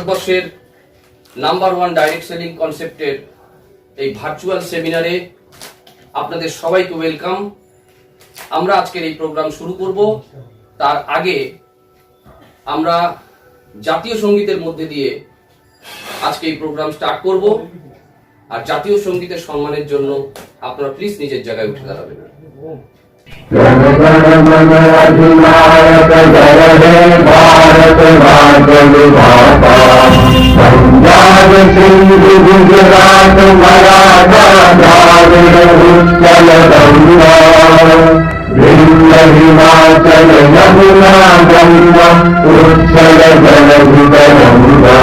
ভারতবর্ষের number one direct selling কনসেপ্টের এই virtual সেমিনারে আপনাদের সবাইকে ওয়েলকাম। আমরা আজকের এই প্রোগ্রাম শুরু করব। তার আগে আমরা জাতীয় সঙ্গীতের মধ্যে দিয়ে আজকে এই প্রোগ্রাম স্টার্ট করব। আর জাতীয় সঙ্গীতের সম্মানের জন্য আপনারা প্লিজ নিজের জায়গায় উঠে দাঁড়াবেন। गुजरात मराठा द्राविड़ उत्कल गंगा विंध्य हिमाचल यमुना गंगा उच्छल जलधितरंगा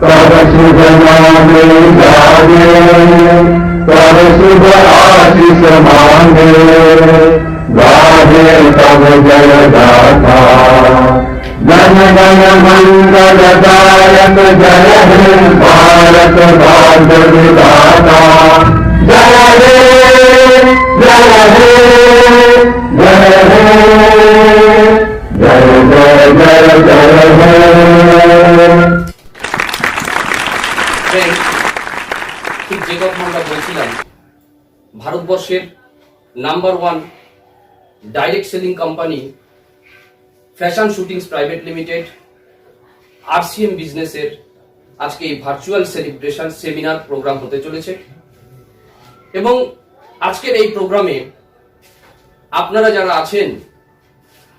तव शुभ नामे जागे तव शुभ आशीष मांगे गाहे तव जय गाथा जन गण मंगलदायक जय हे भारत भाग्य विधाता जय हे जय हे जय हे जय जय जय जय हे। ঠিক যে কথা আমরা বলছিলাম, ভারতবর্ষের number one direct selling company fashion suitings private limited RCM বিজনেসের আজকে এই ভার্চুয়াল সেলিব্রেশন সেমিনার প্রোগ্রাম হতে চলেছে। এবং আজকের এই প্রোগ্রামে আপনারা যারা আছেন,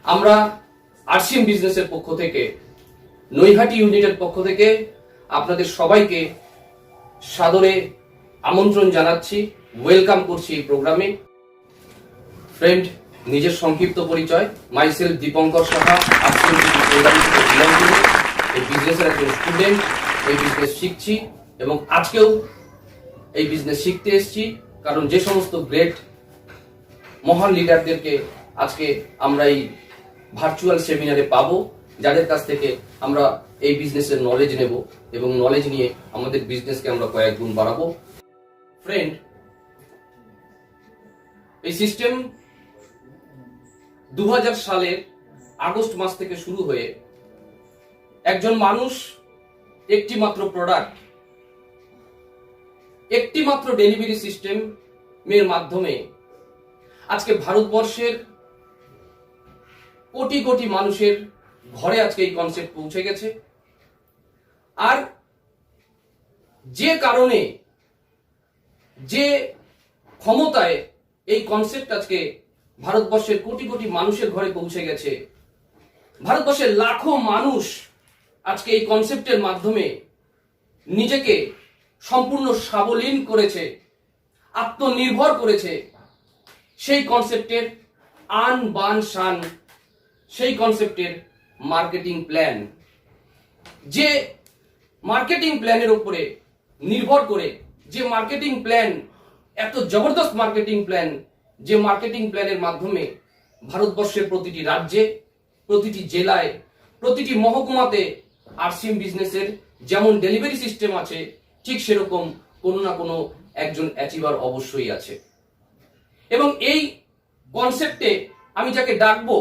আমরা আরসিএম বিজনেসের পক্ষ থেকে, নৈহাটি ইউনিটের পক্ষ থেকে আপনাদের সবাইকে সাদরে আমন্ত্রণ জানাচ্ছি, ওয়েলকাম করছি এই প্রোগ্রামে। ফ্রেন্ড, নিজের সংক্ষিপ্ত পরিচয়। মাইসেলফ দীপঙ্কর সাহা, এই বিজনেসের একজন স্টুডেন্ট। এই বিজনেস শিখছি এবং আজকেও এই বিজনেস শিখতে এসেছি, কারণ যে সমস্ত গ্রেট মহান লিডারদেরকে আজকে আমরা এই ভার্চুয়াল সেমিনারে পাবো, যাদের কাছ থেকে আমরা এই বিজনেসের নলেজ নেব এবং নলেজ নিয়ে আমাদের বিজনেসকে আমরা কয়েক গুণ বাড়াবো। ফ্রেন্ড, এই সিস্টেম 2000 সালের আগস্ট মাস থেকে শুরু হয়ে একজন মানুষ একটি মাত্র প্রোডাক্ট, একটি মাত্র ডেলিভারি সিস্টেমের মাধ্যমে আজকে ভারতবর্ষের কোটি কোটি মানুষের ঘরে আজকে এই কনসেপ্ট পৌঁছে গেছে। আর যে কারণে, যে ক্ষমতায় এই কনসেপ্ট আজকে ভারতবর্ষের কোটি কোটি মানুষের ঘরে পৌঁছে গেছে, ভারতবর্ষের লাখো মানুষ আজকে এই কনসেপ্টের মাধ্যমে নিজেকে সম্পূর্ণ স্বাবলম্বী করেছে, আত্মনির্ভর করেছে। সেই কনসেপ্টের আন বান শান, সেই কনসেপ্টের মার্কেটিং প্ল্যান, যে মার্কেটিং প্ল্যানের উপরে নির্ভর করে, যে মার্কেটিং প্ল্যান এত জবরদস্ত মার্কেটিং প্ল্যান, যে মার্কেটিং প্ল্যানের মাধ্যমে ভারতবর্ষের প্রতিটি রাজ্যে, প্রতিটি জেলায়, প্রতিটি মহকুমাতে আরসিএম বিজনেসের যেমন ডেলিভারি সিস্টেম আছে, ঠিক সেরকম কোনো না কোনো একজন অ্যাচিভার অবশ্যই আছে। এবং এই কনসেপ্টে আমি যাকে ডাকবো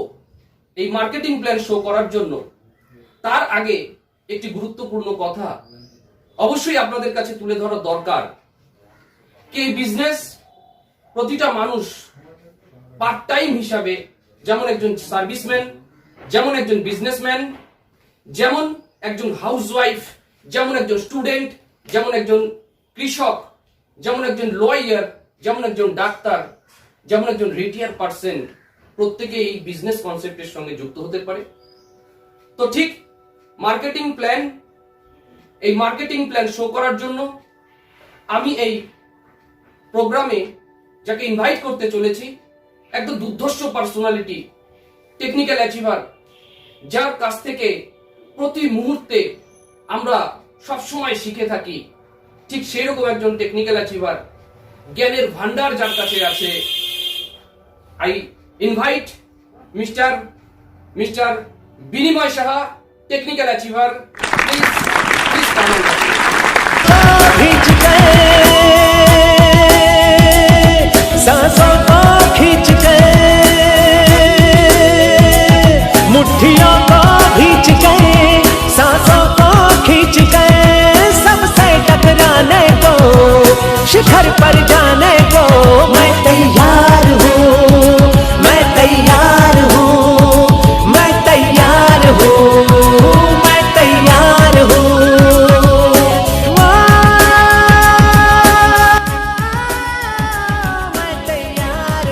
এই মার্কেটিং প্ল্যান শো করার জন্য, তার আগে একটি গুরুত্বপূর্ণ কথা অবশ্যই আপনাদের কাছে তুলে ধরা দরকার। কি বিজনেস প্রতিটা মানুষ পার্ট টাইম হিসাবে, যেমন একজন সার্ভিসম্যান, যেমন একজন বিজনেসম্যান, যেমন একজন হাউসওয়াইফ, যেমন একজন স্টুডেন্ট, যেমন একজন কৃষক, যেমন একজন লয়ার, যেমন একজন ডাক্তার, যেমন একজন রিটায়ার পার্সন, প্রত্যেকে এই বিজনেস কনসেপ্টের সঙ্গে যুক্ত হতে পারে। তো ঠিক মার্কেটিং প্ল্যান, এই মার্কেটিং প্ল্যান শো করার জন্য আমি এই প্রোগ্রামে যাকে ইনভাইট করতে চলেছি, একদম দুর্ধর্ষ পার্সোনালিটি, টেকনিক্যাল অ্যাচিভার, যার কাছ থেকে প্রতি মুহূর্তে আমরা সবসময় শিখে থাকি। ঠিক সেই রকম একজন টেকনিক্যাল অ্যাচিভার, জ্ঞানের ভান্ডার যার কাছে আছে। I invite mister Binimoy Saha, technical achiever. Please come on. सांसों को खींच के, मुट्ठियों को खींच के, सांसों को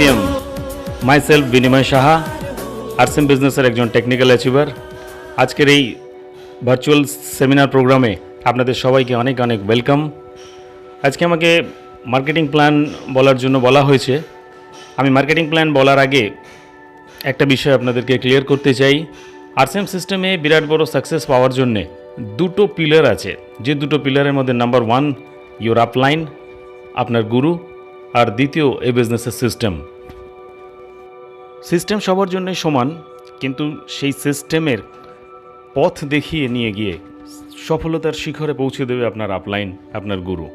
আরসিএম মাই সেলফ বিনিময় সাহা আরসিএম বিজনেসের একজন টেকনিক্যাল অ্যাচিভার। আজকের এই ভার্চুয়াল সেমিনার প্রোগ্রামে আপনাদের সবাইকে অনেক অনেক ওয়েলকাম। আজকে আমাকে মার্কেটিং প্ল্যান বলার জন্য বলা হয়েছে। আমি মার্কেটিং প্ল্যান বলার আগে একটা বিষয় আপনাদেরকে ক্লিয়ার করতে চাই। আরসিএম সিস্টেমে বিরাট বড় সাকসেস পাওয়ার জন্যে দুটো পিলার আছে, যে দুটো পিলারের মধ্যে নাম্বার 1 ইয়োর আপলাইন, আপনার গুরু, আর দ্বিতীয় এই বিজনেসের সিস্টেম। সিস্টেম সবার জন্যই সমান, কিন্তু সেই সিস্টেমের পথ দেখিয়ে নিয়ে গিয়ে সফলতার শিখরে পৌঁছে দেবে আপনার আপলাইন, আপনার গুরু।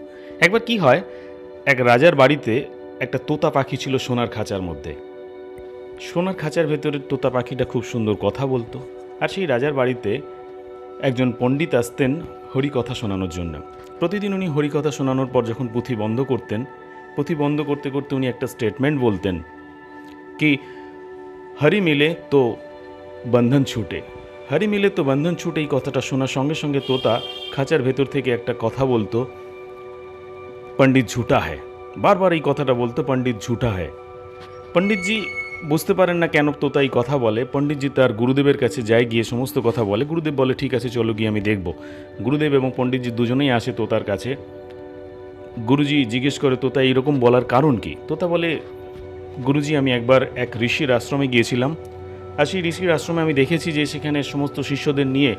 একবার কি হয়, এক রাজার বাড়িতে একটা তোতা পাখি ছিল সোনার খাঁচার মধ্যে। সোনার খাঁচার ভেতরে তোতা পাখিটা খুব সুন্দর কথা বলতো। আর সেই রাজার বাড়িতে একজন পণ্ডিত আসতেন হরিকথা শোনানোর জন্য। প্রতিদিন উনি হরিকথা শোনানোর পর যখন পুঁথি বন্ধ করতেন, পুঁথি বন্ধ করতে করতে উনি একটা স্টেটমেন্ট বলতেন কি, হরি মিলে তো বন্ধন ছুটে, হরি মিলে তো বন্ধন ছুটে। এই কথাটা শোনার সঙ্গে সঙ্গে তোতা খাঁচার ভেতর থেকে একটা কথা বলতো, পণ্ডিত ঝুটা হ্যায়। বারবার এই কথাটা বলতো, পণ্ডিত ঝুটা হ্যায়। পণ্ডিতজি বুঝতে পারেন না কেন তোতা এই কথা বলে। পণ্ডিতজি তার গুরুদেবের কাছে যায়, গিয়ে সমস্ত কথা বলে। গুরুদেব বলে ঠিক আছে, চলো গিয়ে আমি দেখব। গুরুদেব এবং পণ্ডিতজি দুজনেই আসে তোতার কাছে। গুরুজি জিজ্ঞেস করে, তোতা এইরকম বলার কারণ কি? তোতা বলে, গুরুজি আমি একবার এক ঋষির আশ্রমে গিয়েছিলাম, আর সেই ঋষির আশ্রমে আমি দেখেছি যে সেখানে সমস্ত শিষ্যদের নিয়ে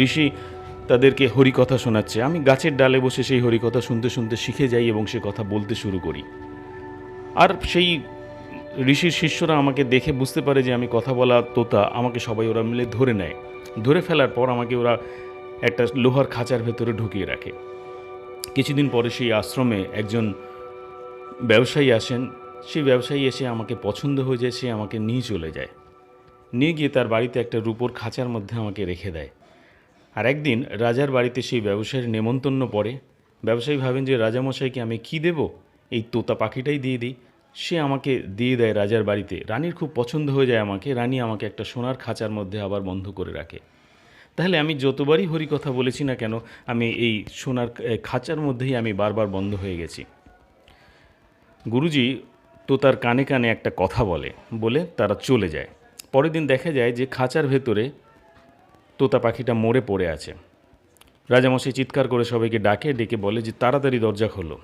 ঋষি তাদেরকে হরিকথা শোনাচ্ছে। আমি গাছের ডালে বসে সেই হরিকথা শুনতে শুনতে শিখে যাই এবং সে কথা বলতে শুরু করি। আর সেই ঋষির শিষ্যরা আমাকে দেখে বুঝতে পারে যে আমি কথা বলা তোতা। আমাকে সবাই ওরা মিলে ধরে নেয়। ধরে ফেলার পর আমাকে ওরা একটা লোহার খাঁচার ভেতরে ঢুকিয়ে রাখে। কিছুদিন পরে সেই আশ্রমে একজন ব্যবসায়ী আসেন। সেই ব্যবসায়ী এসে আমাকে পছন্দ হয়ে যায়, সে আমাকে নিয়ে চলে যায়। নিয়ে গিয়ে তার বাড়িতে একটা রূপোর খাঁচার মধ্যে আমাকে রেখে দেয়। আর একদিন রাজার বাড়িতে সেই ব্যবসায়ীর নেমন্তন্ন পড়ে। ব্যবসায়ী ভাবেন যে রাজামশাইকে আমি কী দেব, এই তোতা পাখিটাই দিয়ে দিই। সে আমাকে দিয়ে দেয় রাজার বাড়িতে। রানীর খুব পছন্দ হয়ে যায় আমাকে। রানী আমাকে একটা সোনার খাঁচার মধ্যে আবার বন্ধ করে রাখে। তাহলে আমি যতবারই হরিকথা বলেছি না কেন, আমি এই সোনার খাঁচার মধ্যেই আমি বারবার বন্ধ হয়ে গেছি। গুরুজি তোতার কানে কানে একটা কথা বলে তারা চলে যায়। পরের দিন দেখা যায় যে খাঁচার ভেতরে তোতা পাখিটা মরে পড়ে আছে। রাজামশাই চিৎকার করে সবাইকে ডেকে বলে যে তাড়াতাড়ি দরজা খোলো।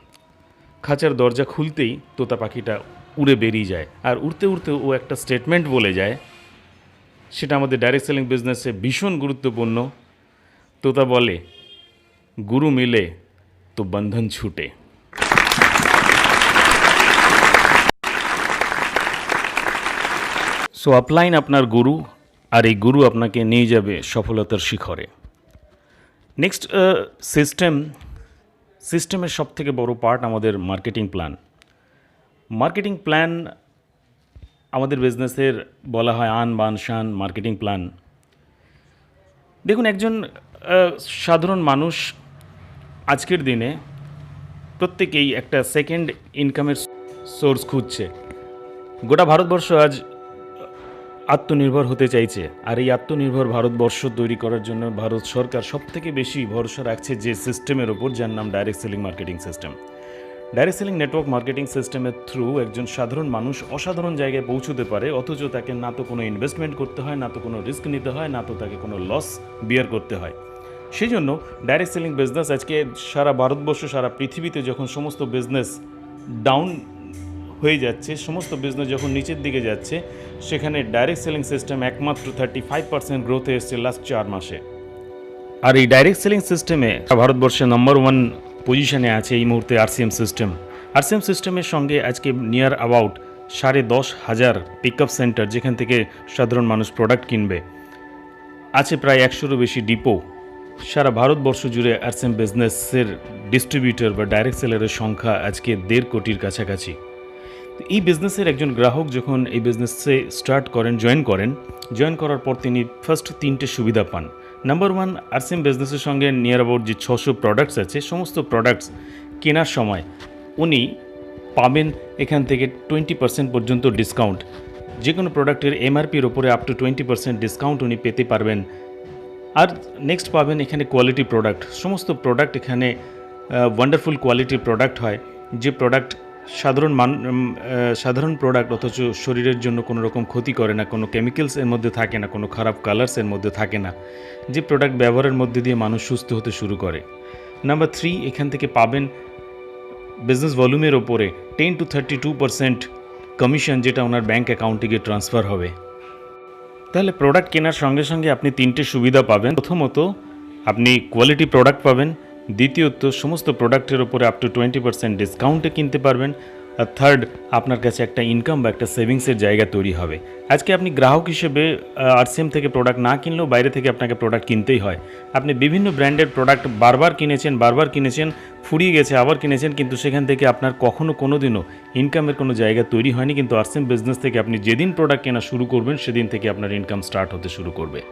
খাঁচার দরজা খুলতেই তোতা পাখিটা উড়ে বেরিয়ে যায়। আর উড়তে উড়তে ও একটা স্টেটমেন্ট বলে যায়, সেটা আমাদের ডাইরেক্ট সেলিং বিজনেসে ভীষণ গুরুত্বপূর্ণ। তোতা বলে, গুরু মিলে তো বন্ধন ছুটে। সো আপলাইন আপনার গুরু, আর এই গুরু আপনাকে নিয়ে যাবে সফলতার শিখরে। নেক্সট সিস্টেমের সব থেকে বড় পার্ট আমাদের মার্কেটিং প্ল্যান। মার্কেটিং প্ল্যান আমাদের বিজনেসের বলা হয় আন বান শান মার্কেটিং প্ল্যান। দেখুন, একজন সাধারণ মানুষ আজকের দিনে প্রত্যেকেই একটা সেকেন্ড ইনকামের সোর্স খুঁজছে। গোটা ভারতবর্ষ আজ আত্মনির্ভর হতে চাইছে। আর এই আত্মনির্ভর ভারতবর্ষ তৈরি করার জন্য ভারত সরকার সবথেকে বেশি ভরসা রাখছে যে সিস্টেমের ওপর, যার নাম direct selling marketing system. Direct selling network marketing সিস্টেমের থ্রু একজন সাধারণ মানুষ অসাধারণ জায়গায় পৌঁছতে পারে, অথচ তাকে না তো কোনো ইনভেস্টমেন্ট করতে হয়, না তো কোনো রিস্ক নিতে হয়, না তো তাকে কোনো লস বিয়ার করতে হয়। সেই জন্য ডাইরেক্ট সেলিং বিজনেস আজকে সারা ভারতবর্ষ, সারা পৃথিবীতে যখন সমস্ত বিজনেস ডাউন হয়ে যাচ্ছে, সমস্ত বিজনেস যখন নিচের দিকে যাচ্ছে, সেখানে ডাইরেক্ট সেলিং সিস্টেম একমাত্র 35% গ্রোথে এসছে লাস্ট 4 মাসে। আর এই ডাইরেক্ট সেলিং সিস্টেমে ভারতবর্ষে নম্বর 1 পজিশনে আছে এই মুহূর্তে আরসিএম সিস্টেম। আরসিএম সিস্টেমের সঙ্গে আজকে নিয়ার অ্যাবাউট 10,500 পিকআপ সেন্টার, যেখান থেকে সাধারণ মানুষ প্রোডাক্ট কিনবে। আছে প্রায় 100-এরও বেশি ডিপো। সারা ভারতবর্ষ জুড়ে আরসিএম বিজনেসের ডিস্ট্রিবিউটর বা ডাইরেক্ট সেলারের সংখ্যা আজকে 1.5 কোটির কাছাকাছি। এই বিজনেসের একজন গ্রাহক যখন এই বিজনেসে জয়েন করার পর তিনি ফার্স্ট 3টে সুবিধা পান। নাম্বার 1, আরসিএম বিজনেসের সঙ্গে নিয়ার অ্যাবাউট যে 600 প্রোডাক্টস আছে, সমস্ত প্রোডাক্টস কেনার সময় উনি পাবেন এখান থেকে 20% পর্যন্ত ডিসকাউন্ট। যে কোনো প্রোডাক্টের এমআরপির ওপরে আপ টু 20% ডিসকাউন্ট উনি পেতে পারবেন। আর নেক্সট পাবেন এখানে কোয়ালিটি প্রোডাক্ট। সমস্ত প্রোডাক্ট এখানে ওয়ান্ডারফুল কোয়ালিটির প্রোডাক্ট হয়, যে প্রোডাক্ট সাধারণ প্রোডাক্ট অথচ শরীরের জন্য কোনো রকম ক্ষতি করে না, কোনো কেমিক্যালস এর মধ্যে থাকে না, কোনো খারাপ কালার্স এর মধ্যে থাকে না, যে প্রোডাক্ট ব্যবহারের মধ্যে দিয়ে মানুষ সুস্থ হতে শুরু করে। নাম্বার 3, এখান থেকে পাবেন বিজনেস ভলিউমের ওপরে 10 to 32% কমিশন, যেটা ওনার ব্যাঙ্ক অ্যাকাউন্টে গিয়ে ট্রান্সফার হবে। তাহলে প্রোডাক্ট কেনার সঙ্গে সঙ্গে আপনি 3টে সুবিধা পাবেন। প্রথমত, আপনি কোয়ালিটি প্রোডাক্ট পাবেন। দ্বিতীয়ত, সমস্ত প্রোডাক্টের ওপরে আপ টু 20% ডিসকাউন্টে কিনতে পারবেন। আর থার্ড, আপনার কাছে একটা ইনকাম বা একটা সেভিংসের জায়গা তৈরি হবে। আজকে আপনি গ্রাহক হিসেবে আরসিএম থেকে প্রোডাক্ট না কিনলেও বাইরে থেকে আপনাকে প্রোডাক্ট কিনতেই হয়। আপনি বিভিন্ন ব্র্যান্ডের প্রোডাক্ট বারবার কিনেছেন, ফুরিয়ে গেছে, আবার কিনেছেন, কিন্তু সেখান থেকে আপনার কখনো কোনো দিনও ইনকামের কোনো জায়গা তৈরি হয়নি। কিন্তু আরসিএম বিজনেস থেকে আপনি যেদিন প্রোডাক্ট কেনা শুরু করবেন সেদিন থেকে আপনার ইনকাম স্টার্ট হতে শুরু করবে।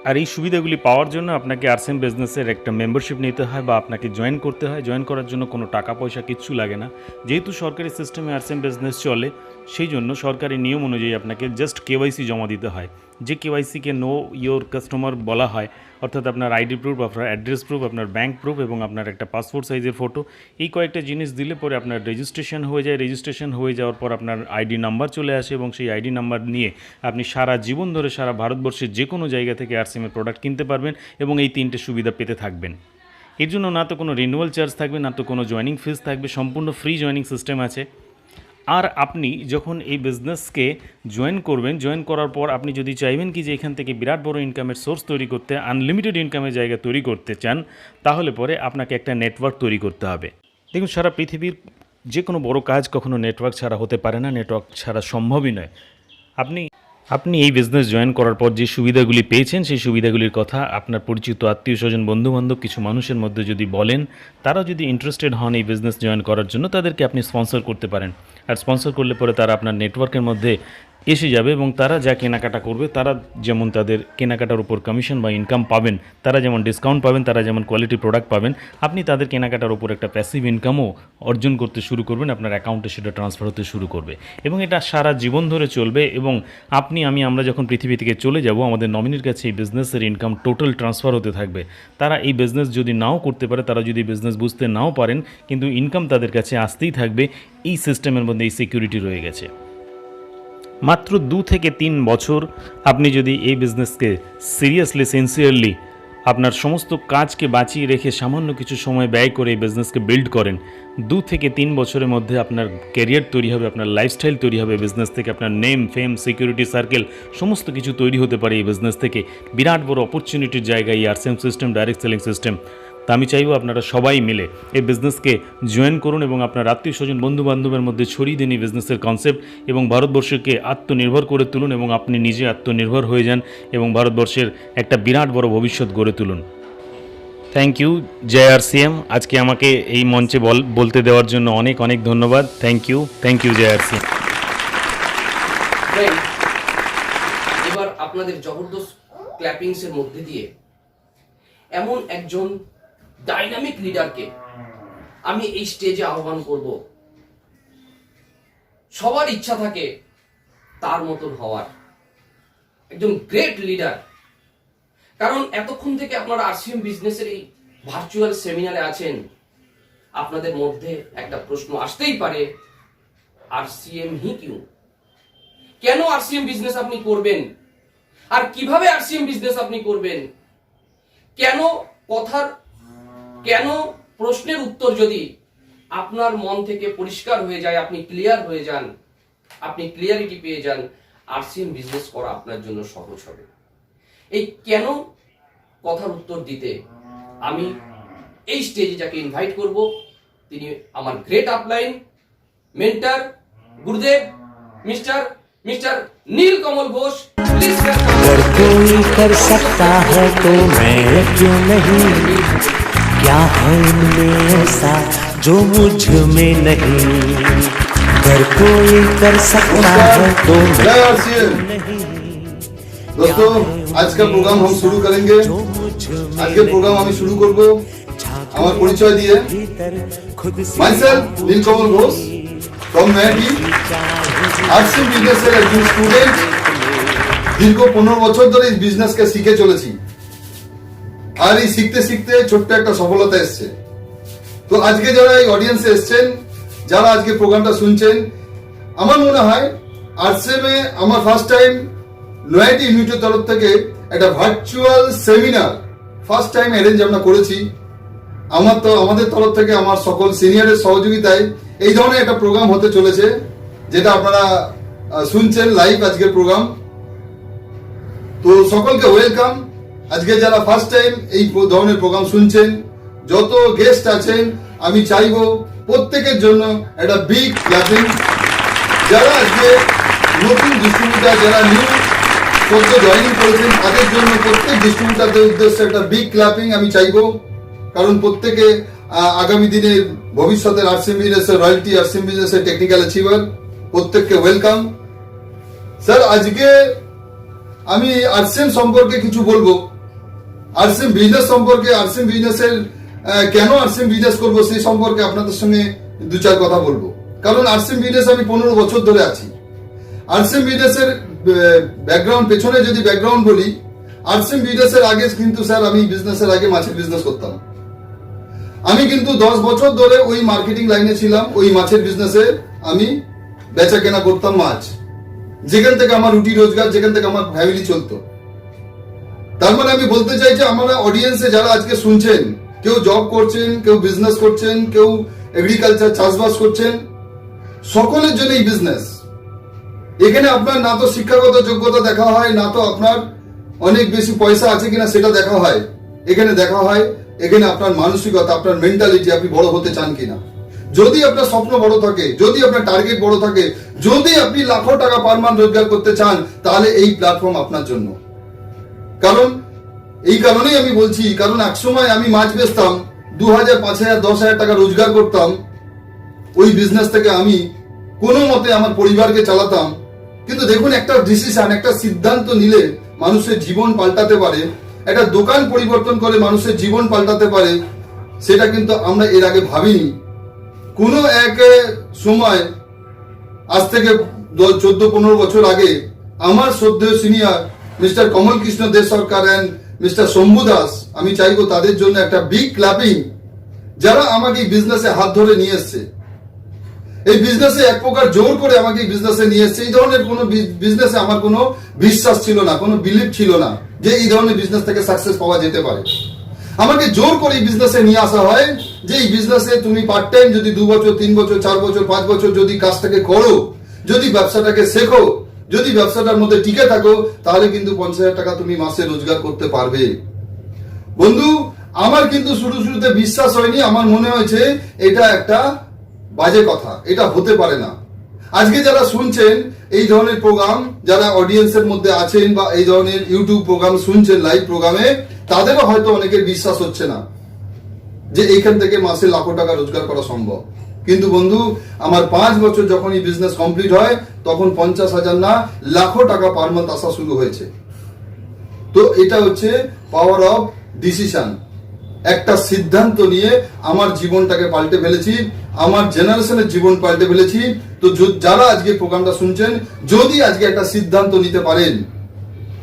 আর এই সুবিধাগুলি পাওয়ার জন্য আপনাকে আরসিএম বিজনেসের একটা মেম্বারশিপ নিতে হয় বা আপনাকে জয়েন করতে হয়। জয়েন করার জন্য কোনো টাকা পয়সা কিচ্ছু লাগে না। যেহেতু সরকারি সিস্টেমে আরসিএম বিজনেস চলে, সেই জন্য সরকারি নিয়ম অনুযায়ী আপনাকে জাস্ট কেওয়াইসি জমা দিতে হয়। যে কেওয়াইসিকে নো ইয়োর কাস্টমার বলা হয়, অর্থাৎ আপনার আইডি প্রুফ, আপনার অ্যাড্রেস প্রুফ, আপনার ব্যাঙ্ক প্রুফ এবং আপনার একটা পাসপোর্ট সাইজের ফটো, এই কয়েকটা জিনিস দিলে পরে আপনার রেজিস্ট্রেশন হয়ে যায়। রেজিস্ট্রেশন হয়ে যাওয়ার পর আপনার আইডি নাম্বার চলে আসে এবং সেই আইডি নাম্বার নিয়ে আপনি সারা জীবন ধরে সারা ভারতবর্ষের যে কোনো জায়গা থেকে আরসিএমের প্রোডাক্ট কিনতে পারবেন এবং এই 3টে সুবিধা পেতে থাকবেন। এর জন্য না তো কোনো রিনিউয়াল চার্জ থাকবে, না তো কোনো জয়েনিং ফিস থাকবে, সম্পূর্ণ ফ্রি জয়েনিং সিস্টেম আছে। আর আপনি যখন এই বিজনেসকে জয়েন করবেন, জয়েন করার পর আপনি যদি চাইবেন কি যে এখান থেকে বিরাট বড় ইনকামের সোর্স তৈরি করতে, আনলিমিটেড ইনকামের জায়গা তৈরি করতে চান, তাহলে পরে আপনাকে একটা নেটওয়ার্ক তৈরি করতে হবে। দেখুন, সারা পৃথিবীর যে কোনো বড় কাজ কখনো নেটওয়ার্ক ছাড়া হতে পারে না, নেটওয়ার্ক ছাড়া সম্ভবই নয়। আপনি এই বিজনেস জয়েন করার পর যে সুবিধাগুলি পেয়েছেন, সেই সুবিধাগুলির কথা আপনার পরিচিত আত্মীয় স্বজন, বন্ধুবান্ধব, কিছু মানুষের মধ্যে যদি বলেন, তারা যদি ইন্টারেস্টেড হন এই বিজনেস জয়েন করার জন্য, তাদেরকে আপনি স্পন্সর করতে পারেন। আর স্পন্সর করলে পরে তারা আপনার নেটওয়ার্কের মধ্যে এসে যাবে এবং তারা যা কেনাকাটা করবে, তারা যেমন তাদের কেনাকাটার উপর কমিশন বা ইনকাম পাবেন, তারা যেমন ডিসকাউন্ট পাবেন, তারা যেমন কোয়ালিটি প্রোডাক্ট পাবেন, আপনি তাদের কেনাকাটার উপর একটা প্যাসিভ ইনকামও অর্জন করতে শুরু করবেন। আপনার অ্যাকাউন্টে সেটা ট্রান্সফার হতে শুরু করবে এবং এটা সারা জীবন ধরে চলবে। এবং আমরা যখন পৃথিবী থেকে চলে যাব, আমাদের নমিনির কাছে এই বিজনেসের ইনকাম টোটাল ট্রান্সফার হতে থাকবে। তারা এই বিজনেস যদি নাও করতে পারে, তারা যদি বিজনেস বুঝতে নাও পারেন, কিন্তু ইনকাম তাদের কাছে আসতেই থাকবে। এই সিস্টেমের মধ্যে এই সিকিউরিটি রয়ে গেছে। মাত্র 2 থেকে 3 বছর আপনি যদি এই বিজনেসকে সিরিয়াসলি, সিনসিয়ারলি আপনার সমস্ত কাজকে বাঁচিয়ে রেখে সামান্য কিছু সময় ব্যয় করে এই বিজনেসকে বিল্ড করেন, 2 থেকে 3 বছরের মধ্যে আপনার ক্যারিয়ার তৈরি হবে, আপনার লাইফস্টাইল তৈরি হবে বিজনেস থেকে। আপনার নেম, ফেম, সিকিউরিটি সার্কেল সমস্ত কিছু তৈরি হতে পারে এই বিজনেস থেকে। বিরাট বড় অপরচুনিটির জায়গা এই RCM system, direct selling system. তা আমি চাইবো আপনারা সবাই মিলে এই বিজনেসকে জয়েন করুন এবং আপনার আত্মীয় স্বজন, বন্ধু বান্ধবের মধ্যে ছড়িয়ে দিন এই বিজনেসের কনসেপ্ট এবং ভারতবর্ষকে আত্মনির্ভর করে তুলুন এবং আপনি নিজে আত্মনির্ভর হয়ে যান এবং ভারতবর্ষের একটা বিরাট বড় ভবিষ্যৎ গড়ে তুলুন। থ্যাংক ইউ, জয় আরসিএম। আজকে আমাকে এই মঞ্চে বলতে দেওয়ার জন্য অনেক অনেক ধন্যবাদ। থ্যাংক ইউ, জয় আরসিএম। এবার আপনাদের জবরদস্ত ক্ল্যাপিংসের মধ্যে দিয়ে এমন একজন ডাইনামিক লিডারকে আমি এই স্টেজে আহ্বান করব। সবার ইচ্ছা থাকে তার মতন হওয়ার, একজন গ্রেট লিডার। কারণ এতক্ষণ থেকে আপনারা আরসিএম বিজনেসের এই ভার্চুয়াল সেমিনারে আছেন, আপনাদের মধ্যে একটা প্রশ্ন আসতেই পারে, আরসিএম হি কিউ? কেন আরসিএম বিজনেস আপনি করবেন আর কিভাবে আরসিএম বিজনেস আপনি করবেন? কেন প্রশ্নের উত্তর যদি আপনার মন থেকে পরিষ্কার হয়ে যায়, আপনি ক্লিয়ার হয়ে যান, আপনি ক্লিয়ারিটি পেয়ে যান, আরসিএম বিজনেস করা আপনার জন্য সহজ হবে। এই কেন কথার উত্তর দিতে আমি এই স্টেজে যাকে ইনভাইট করব, তিনি আমার গ্রেট আপলাইন মেন্টর, গুরুদেব, मिस्टर नीलकमल घोष। प्लीज अगर कोई कर सकता है तो मैं क्यों नहीं, क्या है इनमें ऐसा जो मुझ में नहीं, अगर कोई कर सकता है तो मैं क्यों नहीं। दोस्तों, आज का प्रोग्राम हम शुरू करेंगे। आज के प्रोग्राम আমি শুরু করব আমার পরিচয় দিয়ে। Myself Nilkamal Ghosh from Nayati, RCM বিজনেসের একজন স্টুডেন্ট। দীর্ঘ 15 বছর ধরে এই বিজনেসকে শিখে চলেছি আর এই শিখতে শিখতে ছোট্ট একটা সফলতা এসছে। তো আজকে যারা এই অডিয়েন্সে এসেছেন, যারা আজকে প্রোগ্রামটা শুনছেন, আমার মনে হয় আরসিএমে আমার ফার্স্ট টাইম নয়াটি ইউনিটের তরফ থেকে একটা virtual seminar first time arrange আমরা করেছি। আমাদের তরফ থেকে আমার সকল সিনিয়রের সহযোগিতায় এই ধরনের একটা প্রোগ্রাম হতে চলেছে, যেটা আপনারা শুনছেন লাইভ আজকের প্রোগ্রাম। তো সকলকে ওয়েলকাম। আজকে যারা ফার্স্ট টাইম এই ধরনের প্রোগ্রাম শুনছেন, যত গেস্ট আছেন, আমি চাইবো প্রত্যেকের জন্য একটা বিগ ক্ল্যাপিং। যারা আজকে নতুন ডিস্ট্রিবিউটার, যারা নিউ সদ্য জয়েনিং করেছেন, তাদের জন্য প্রত্যেক ডিস্ট্রিবিউটারদের উদ্দেশ্যে একটা বিগ ক্ল্যাপিং আমি চাইবো। কারণ প্রত্যেকে আগামী দিনে ভবিষ্যতের আরসিএম বিজনেসের রয়্যালটি, আরসিএম বিজনেসের টেকনিক্যাল অ্যাচিভার, প্রত্যেককে ওয়েলকাম। স্যার, আজকে আমি আরসিএম সম্পর্কে কিছু বলবো, আরসিএম বিজনেস সম্পর্কে, আরসিএম বিজনেসের কেন আরসিএম বিজনেস করবো সেই সম্পর্কে আপনাদের সঙ্গে দু চার কথা বলবো। কারণ আরসিএম বিজনেস আমি 15 বছর ধরে আছি। আরসিএম বিজনেসের ব্যাকগ্রাউন্ড, পেছনে যদি ব্যাকগ্রাউন্ড বলি, আরসিএম বিজনেসের আগে কিন্তু স্যার আমি বিজনেসের আগে মাছের বিজনেস করতাম। আমি কিন্তু 10 বছর ধরে ওই মার্কেটিং লাইনে ছিলাম। ওই মাছের বিজনেসে আমি বেচা কেনা করতাম মাছ, যেখান থেকে আমার রুটি রোজগার, যেখান থেকে আমার ফ্যামিলি চলতো। তার মানে আমি বলতে চাই যে আমার অডিয়েন্সে যারা আজকে শুনছেন, কেউ জব করছেন, কেউ বিজনেস করছেন, কেউ এগ্রিকালচার চাষবাস করছেন, সকলের জন্য এই বিজনেস। এখানে আপনার না তো শিক্ষাগত যোগ্যতা দেখা হয়, না তো আপনার অনেক বেশি পয়সা আছে কিনা সেটা দেখা হয়। এখানে দেখা হয় এখানে আপনার মানসিকতা, আপনার মেন্টালিটি, আপনি বড় হতে চান কিনা। যদি আপনার স্বপ্ন বড় থাকে, যদি আপনার টার্গেট বড় থাকে, যদি আপনি লাখো টাকা পার মান্থ রোজগার করতে চান, তাহলে এই প্ল্যাটফর্ম আপনার জন্য। কারণ এই কারণেই আমি বলছি, কারণ একসময় আমি মাছ বেচতাম, 2000, 5000, 10,000 টাকা রোজগার করতাম। ওই বিজনেস থেকে আমি কোনো মতে আমার পরিবারকে চালাতাম। কিন্তু দেখুন, একটা ডিসিশন, একটা সিদ্ধান্ত নিলে মানুষের জীবন পাল্টাতে পারে। একটা দোকান পরিবর্তন করে মানুষের জীবন পাল্টাতে পারে, সেটা কিন্তু আমরা এর আগে ভাবিনি। কোনো এক সময়, আজ থেকে 14-15 বছর আগে, আমার শ্রদ্ধেয় senior mister Kamal Krishna De Sarkar and mister Shambhu Das, আমি চাইবো তাদের জন্য একটা বিগ ক্ল্যাপিং, যারা আমাকে এই বিজনেসে হাত ধরে নিয়ে এসছে। এই বিজনেসে এক প্রকার জোর করে আমাকে এই বিজনেসে নিয়ে এসছে। এই ধরনের কোনো বিজনেসে আমার কোনো বিশ্বাস ছিল না, কোনো বিলিভ ছিল না যে এই ধরনের বিজনেস থেকে সাকসেস পাওয়া যেতে পারে। আমাকে জোর করে এই বিজনেসে নিয়ে আসা হয় যে এই বিজনেসে তুমি পার্ট টাইম যদি 2 বছর, 3 বছর, 4 বছর, 5 বছর যদি কাজটাকে করো, যদি ব্যবসাটাকে শেখো, যদি ব্যবসাটার মধ্যে টিকে থাকো, তাহলে কিন্তু 50,000 টাকা তুমি মাসে রোজগার করতে পারবে। বন্ধু, আমার কিন্তু শুরুতে বিশ্বাস হয়নি। আমার মনে হয়েছে এটা একটা বাজে কথা, এটা হতে পারে না। আজকে যারা শুনছেন এই ধরনের প্রোগ্রাম, যারা অডিয়েন্সের মধ্যে আছেন বা এই ধরনের ইউটিউব প্রোগ্রাম শুনছেন লাইভ প্রোগ্রামে, তাদেরও হয়তো অনেকের বিশ্বাস হচ্ছে না যে এইখান থেকে মাসে লাখো টাকা রোজগার করা সম্ভব। কিন্তু বন্ধু, আমার 5 বছর যখন এই বিজনেস কমপ্লিট হয়, তখন 50,000 না, লাখো টাকা পার মান্থ আসা শুরু হয়েছে। তো এটা হচ্ছে পাওয়ার অফ ডিসিশন। একটা সিদ্ধান্ত নিয়ে আমার জীবনটাকে পাল্টে ফেলেছি, আমার জেনারেশনের জীবন পাল্টে ফেলেছি। তো যারা আজকে প্রোগ্রামটা শুনছেন, যদি আজকে একটা সিদ্ধান্ত নিতে পারেন,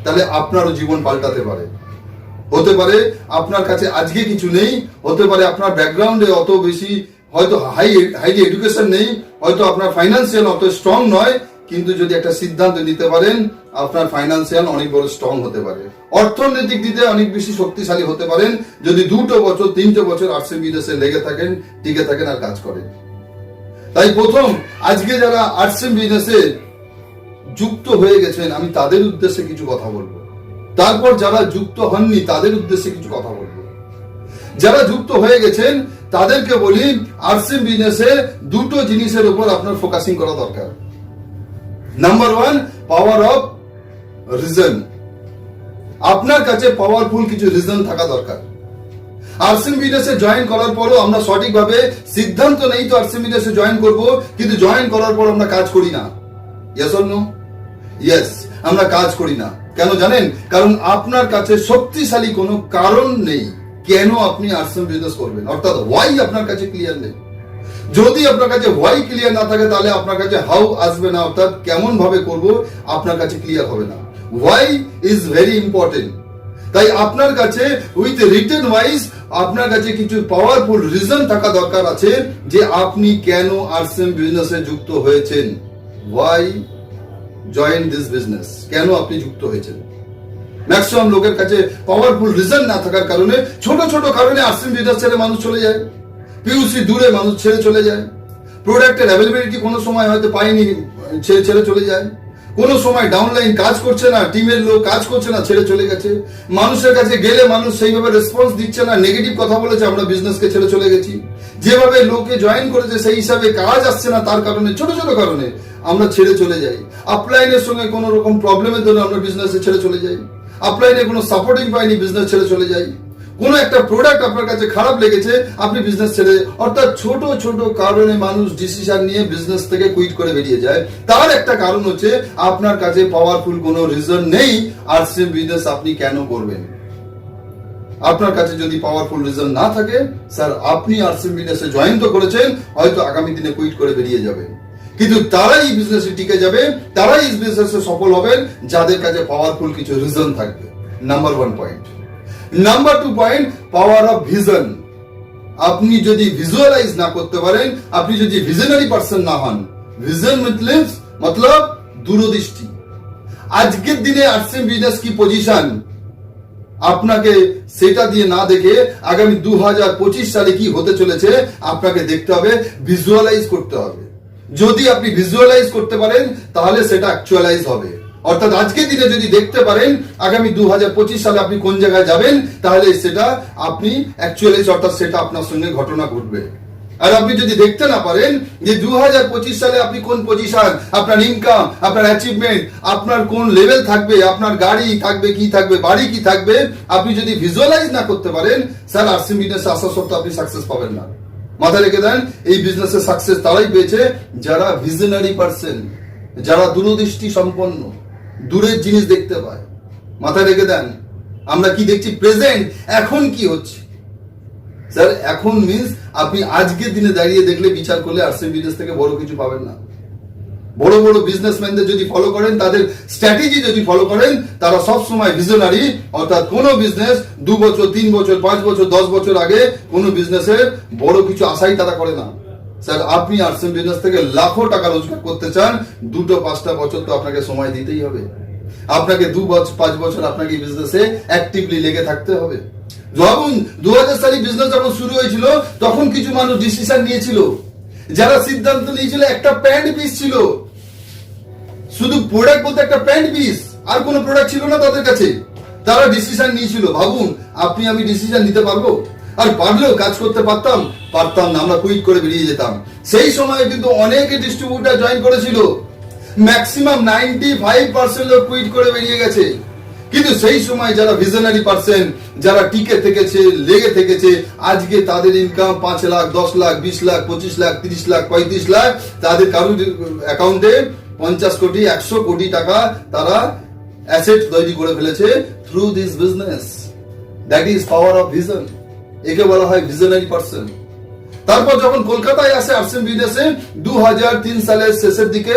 তাহলে আপনারও জীবন পাল্টাতে পারে। হতে পারে আপনার কাছে আজকে কিছু নেই, হতে পারে আপনার ব্যাকগ্রাউন্ডে অত বেশি হয়তো হাইলি এডুকেশন নেই, হয়তো আপনার ফাইন্যান্সিয়াল অত স্ট্রং নয়, কিন্তু যদি একটা সিদ্ধান্ত নিতে পারেন, আপনার ফাইন্যান্সিয়াল অনেক বড় স্ট্রং হতে পারে, অর্থনৈতিক দিকে অনেক বেশি শক্তিশালী হতে পারেন, যদি 2 বছর 3 বছর আরসিএম বিজনেসে লেগে থাকেন, টিকে থাকেন আর কাজ করেন। তাই প্রথম আজকে যারা আরসিএম বিজনেসে যুক্ত হয়ে গেছেন, আমি তাদের উদ্দেশ্যে কিছু কথা বলবো। তারপর যারা যুক্ত হননি তাদের উদ্দেশ্যে কিছু কথা বলবো। যারা যুক্ত হয়ে গেছেন তাদেরকে বলি, আরসিএম বিজনেসে 2টো জিনিসের উপর আপনার ফোকাসিং করা দরকার। Number 1, power of reason. আপনার কাছে পাওয়ারফুল কিছু রিজন থাকা দরকার। আরসিএম বিজনেসে জয়েন করার পরও আমরা সঠিকভাবে সিদ্ধান্ত নেই তো আরসিএম বিজনেসে জয়েন করব, কিন্তু জয়েন করার পর আমরা কাজ করি না। Yes or no? ইয়েস, আমরা কাজ করি না। কেন জানেন? কারণ আপনার কাছে শক্তিশালী কোনো কারণ নেই কেন আপনি আরসিএম বিজনেস করবেন, অর্থাৎ ওয়াই আপনার কাছে ক্লিয়ার নেই। যদি আপনার কাছে ওয়াই ক্লিয়ার না থাকে, তাহলে আপনার কাছে হাউ আসবে না, অর্থাৎ কেমন ভাবে করব আপনার কাছে ক্লিয়ার হবে না। Why is very important. তাই আপনার কাছে উইথ রিটেন ওয়াইজ আপনার কাছে কিছু পাওয়ারফুল রিজন থাকা দরকার আছে যে আপনি কেন আরসিএম বিজনেসে যুক্ত হয়েছেন। ওয়াই জয়েন দিস বিজনেস, কেন আপনি যুক্ত হয়েছেন। ম্যাক্সিমাম লোকের কাছে পাওয়ারফুল রিজন না থাকার কারণে, ছোট ছোট কারণে আরসিএম বিজনেস ছেড়ে মানুষ চলে যায়, পিইউসি দূরে মানুষ ছেড়ে চলে যায়, প্রোডাক্টের অ্যাভেলেবিলিটি কোনো সময় হয়তো পায়নি ছেড়ে চলে যায়, কোনো সময় ডাউনলাইন কাজ করছে না, টিমের লোক কাজ করছে না, ছেড়ে চলে গেছে, মানুষের কাছে গেলে মানুষ সেইভাবে রেসপন্স দিচ্ছে না, নেগেটিভ কথা বলেছে, আমরা বিজনেসকে ছেড়ে চলে গেছি, যেভাবে লোকে জয়েন করেছে সেই হিসাবে কাজ আসছে না, তার কারণে ছোট ছোট কারণে আমরা ছেড়ে চলে যাই। আপলাইনের সঙ্গে কোনো রকম প্রবলেমের জন্য আমরা বিজনেসে ছেড়ে চলে যাই, আপলাইনে কোনো সাপোর্টিং পাইনি, বিজনেস ছেড়ে চলে যাই, কোনো একটা প্রোডাক্ট আপনার কাছে খারাপ লেগেছে, আপনি বিজনেস ছেড়ে, অর্থাৎ ছোট ছোট কারণে মানুষ ডিসিশন নিয়ে বিজনেস থেকে কুইট করে বেরিয়ে যায়। তার একটা কারণ হচ্ছে আপনার কাছে পাওয়ারফুল কোনো রিজন নেই আরসিএম বিজনেস আপনি কেন করবেন। আপনার কাছে যদি পাওয়ারফুল রিজন না থাকে, স্যার আপনি আরসিএম বিজনেসে জয়েন তো করেছেন, হয়তো আগামী দিনে কুইট করে বেরিয়ে যাবেন, কিন্তু তারাই এই বিজনেসে টিকে যাবে, তারাই এই বিজনেসে সফল হবেন যাদের কাছে পাওয়ারফুল কিছু রিজন থাকবে। Number 1 point. Number 2 point, power of vision. আপনি যদি ভিজুয়ালাইজ না করতে পারেন, আপনি যদি ভিজনারি পারসন না হন, ভিজন মতলব দূরদৃষ্টি। আজকের দিনে আরসিএম বিজনেস কি পজিশন, আপনাকে সেটা দিয়ে না দেখে আগামী 2025 সালে কি হতে চলেছে আপনাকে দেখতে হবে, ভিজুয়ালাইজ করতে হবে। যদি আপনি ভিজুয়ালাইজ করতে পারেন তাহলে সেটা অ্যাকচুয়ালাইজ হবে। অর্থাৎ আজকের দিনে যদি দেখতে পারেন আগামী 2025 সালে আপনি কোন জায়গায় যাবেন, তাহলে সেটা আপনি অ্যাকচুয়ালাইজ, অর্থাৎ সেটা আপনার সঙ্গে ঘটনা ঘটবে। আর আপনি যদি দেখতে না পারেন যে 2025 সালে আপনি কোন পজিশন, আপনার ইনকাম, আপনার অ্যাচিভমেন্ট, আপনার কোন লেভেল থাকবে, আপনার গাড়ি থাকবে কি থাকবে, বাড়ি কি থাকবে, আপনি যদি ভিজুয়ালাইজ না করতে পারেন, স্যার আরসিএম বিজনেসে আসা সত্ত্বেও আপনি সাকসেস পাবেন না। মাথায় রেখে দেন, এই বিজনেসে সাকসেস তারাই পেয়েছে যারা ভিজনারি পারসন, যারা দূরদৃষ্টি সম্পন্ন, দূরের জিনিস দেখতে পায়। মাথায় রেখে দেন, আমরা কি দেখছি প্রেজেন্ট, এখন কি হচ্ছে। স্যার এখন মিন্স আপনি আজকের দিনে দাঁড়িয়ে দেখলে বিচার করলে আরসিএম বিজনেস থেকে বড় কিছু পাবেন না। বড় বড় বিজনেসম্যানদের যদি ফলো করেন, তাদের স্ট্র্যাটেজি যদি ফলো করেন, তারা সব সময় ভিজনারি, অর্থাৎ কোনো বিজনেস 2 বছর 3 বছর 5 বছর 10 বছর আগে কোনো বিজনেসের বড় কিছু আশাই তারা করে না। স্যার আপনি আরসিএম বিজনেস থেকে লাখো টাকা রোজগার করতে চান, 2-5টা বছর তো আপনাকে সময় দিতেই হবে। আপনাকে 2-5 বছর আপনাকে এই বিজনেসে অ্যাক্টিভলি লেগে থাকতে হবে। যখন 2000 সালে বিজনেস যখন শুরু হয়েছিল, তখন কিছু মানুষ ডিসিশন নিয়েছিল, যারা সিদ্ধান্ত নিয়েছিল, একটা প্যান্ট পিস ছিল, শুধু প্রোডাক্ট বলতে একটা প্যান্ট পিস, আর কোনো প্রোডাক্ট ছিল না তাদের কাছে, তারা ডিসিশন নিয়েছিল। ভাবুন আপনি আমি ডিসিশন নিতে পারবো? আর পারলেও কাজ করতে পারতাম না, আমরা কুইট করে বেরিয়ে যেতাম। সেই সময় কিন্তু অনেকে ডিস্ট্রিবিউটর জয়েন করেছিল, ম্যাক্সিমাম 95% লোক কুইট করে বেরিয়ে গেছে। কিন্তু সেই সময় যারা ভিজনারি পারসন, যারা টিকে থেকেছে, লেগে থেকেছে, আজকে তাদের ইনকাম 5 লাখ, 10 লাখ, 20 লাখ, 25 লাখ, 30 লাখ, 35 লাখ, তাদের কারোর অ্যাকাউন্টে 50 কোটি 100 কোটি টাকা তারা অ্যাসেট তৈরি করে ফেলেছে through this business. That is power of vision, একে বলা হয় ভিজনারি পারসন। তারপর যখন কলকাতায় আসে আরসিএম বিজনেসে 2003 সালের শেষের দিকে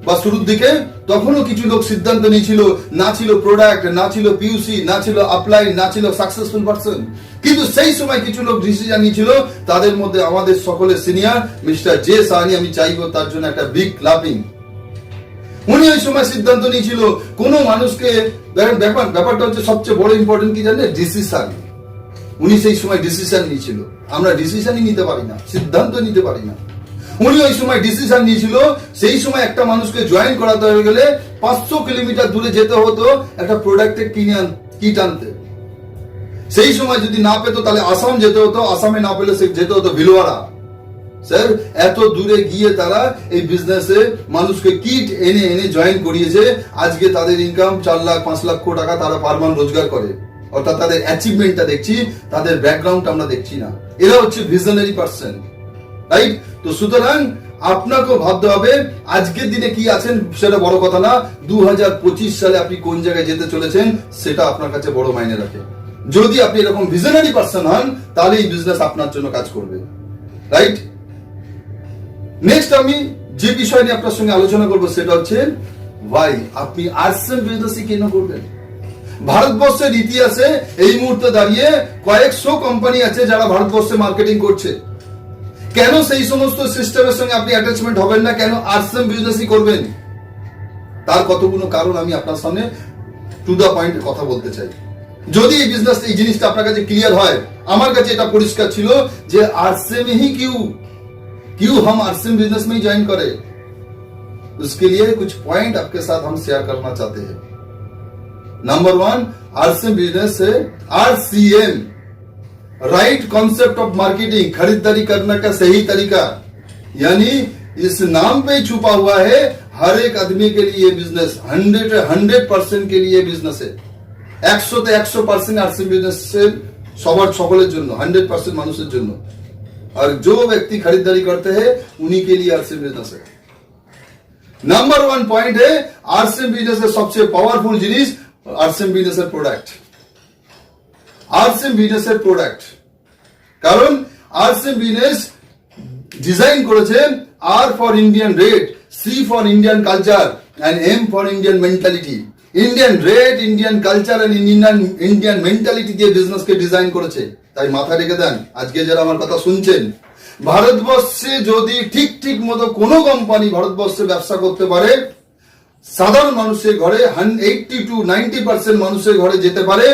বা শুরুর দিকে, তখনও কিছু লোক সিদ্ধান্ত নিয়েছিল, না ছিল প্রোডাক্ট, না ছিল পিইউসি, না ছিল আপলাইন, না ছিল সাকসেসফুল পারসন, কিন্তু সেই সময় কিছু লোক ডিসিশন নিয়েছিল। তাদের মধ্যে আমাদের সকলের সিনিয়র মিস্টার জে সাহানি, আমি চাইবো তার জন্য একটা বিগ ক্লাপিং। উনি ওই সময় সিদ্ধান্ত নিয়েছিল, কোন মানুষকে, ব্যাপারটা হচ্ছে সবচেয়ে বড় ইম্পর্টেন্ট কি জানেন, ডিসিশন। উনি সেই সময় ডিসিশন নিয়েছিল, আমরা ডিসিশনই নিতে পারি না, সিদ্ধান্ত নিতে পারি না। উনি ওই সময় ডিসিশন নিয়েছিল, সেই সময় একটা মানুষকে জয়েন করাতে হয়ে গেলে 500 কিলোমিটার দূরে যেতে হতো একটা প্রোডাক্টের কিট আনতে। সেই সময় যদি না পেতো তাহলে আসাম যেতে হতো, আসামে না পেলে সে যেতে হতো ভিলওয়াড়া। স্যার এত দূরে গিয়ে তারা এই বিজনেসে মানুষকে কিট এনে এনে জয়েন করিয়েছে। আজকে তাদের ইনকাম 4 লাখ 5 লক্ষ টাকা তারা পার মান্থ রোজগার করে। অর্থাৎ তাদের অ্যাচিভমেন্টটা দেখছি, তাদের ব্যাকগ্রাউন্ড আমরা দেখছি না। এরা হচ্ছে ভিজনারি পারসন, রাইট? তো সুতরাং আপনাকেও ভাবতে হবে আজকের দিনে কি আছেন সেটা বড় কথা না, 2025 সালে আপনি কোন জায়গায় যেতে চলেছেন সেটা আপনার কাছে বড় মাইনে রাখে। যদি আপনি এরকম ভিজনারি পারসন হন, তাহলে এই বিজনেস আপনার জন্য কাজ করবে, রাইট? নেক্সট আমি যে বিষয় নিয়ে আপনার সঙ্গে আলোচনা করবো সেটা হচ্ছে ভাই আপনি আরসিএম বিজনেস কেন করবেন। ভারতবর্ষের ইতিহাসে এই মুহূর্তে দাঁড়িয়ে কয়েকশো কোম্পানি আছে যারা ভারতবর্ষে মার্কেটিং করছে। কেন সেই সমস্ত সিস্টেমের সঙ্গে আপনি অ্যাটাচমেন্ট হবেন না, কেন আরসিএম বিজনেসই করবেন? তার কতগুলো কারণ আমি আপনার সামনে টু দা পয়েন্ট কথা বলতে চাই। যদি এই বিজনেস, এই জিনিসটা আপনার কাছে ক্লিয়ার হয়, আমার কাছে এটা পরিষ্কার ছিল যে आरसीएम ही क्यों हम आरसीएम बिजनेस में ही ज्वाइन करें। उसके लिए कुछ पॉइंट आपके साथ हम शेयर करना चाहते हैं। नंबर 1, आरसीएम बिजनेस है RCM, right concept of marketing, खरीदारी करने का सही तरीका, यानी इस नाम पे छुपा हुआ है हर एक आदमी के लिए बिजनेस, 100% के लिए बिजनेस है। 100% आरसीएम बिजनेस से সবার সকলের জন্য, 100% মানুষের জন্য। और जो व्यक्ति खरीदारी करते हैं उन्हीं के लिए आरसीएम बिजनेस है। नंबर 1 पॉइंट है आरसीएम बिजनेस है सबसे पावरफुल जिनिस आरसीएम बिजनेसের প্রোডাক্ট। আরসিএম বিজনেসের প্রোডাক্ট, কারণ আরসিএম বিজনেস ডিজাইন করেছে R for Indian rate, C for Indian culture and M for Indian mentality. Indian rate, Indian culture and Indian mentality দিয়ে বিজনেসকে ডিজাইন করেছে। তাই মাথায় রেখে দেন, আজকে যারা আমার কথা শুনছেন, ভারতবর্ষে যদি ঠিক মতো কোনো কোম্পানি ভারতবর্ষে ব্যবসা করতে পারে, সাধারণ মানুষের ঘরে 80 to 90% মানুষের ঘরে যেতে পারে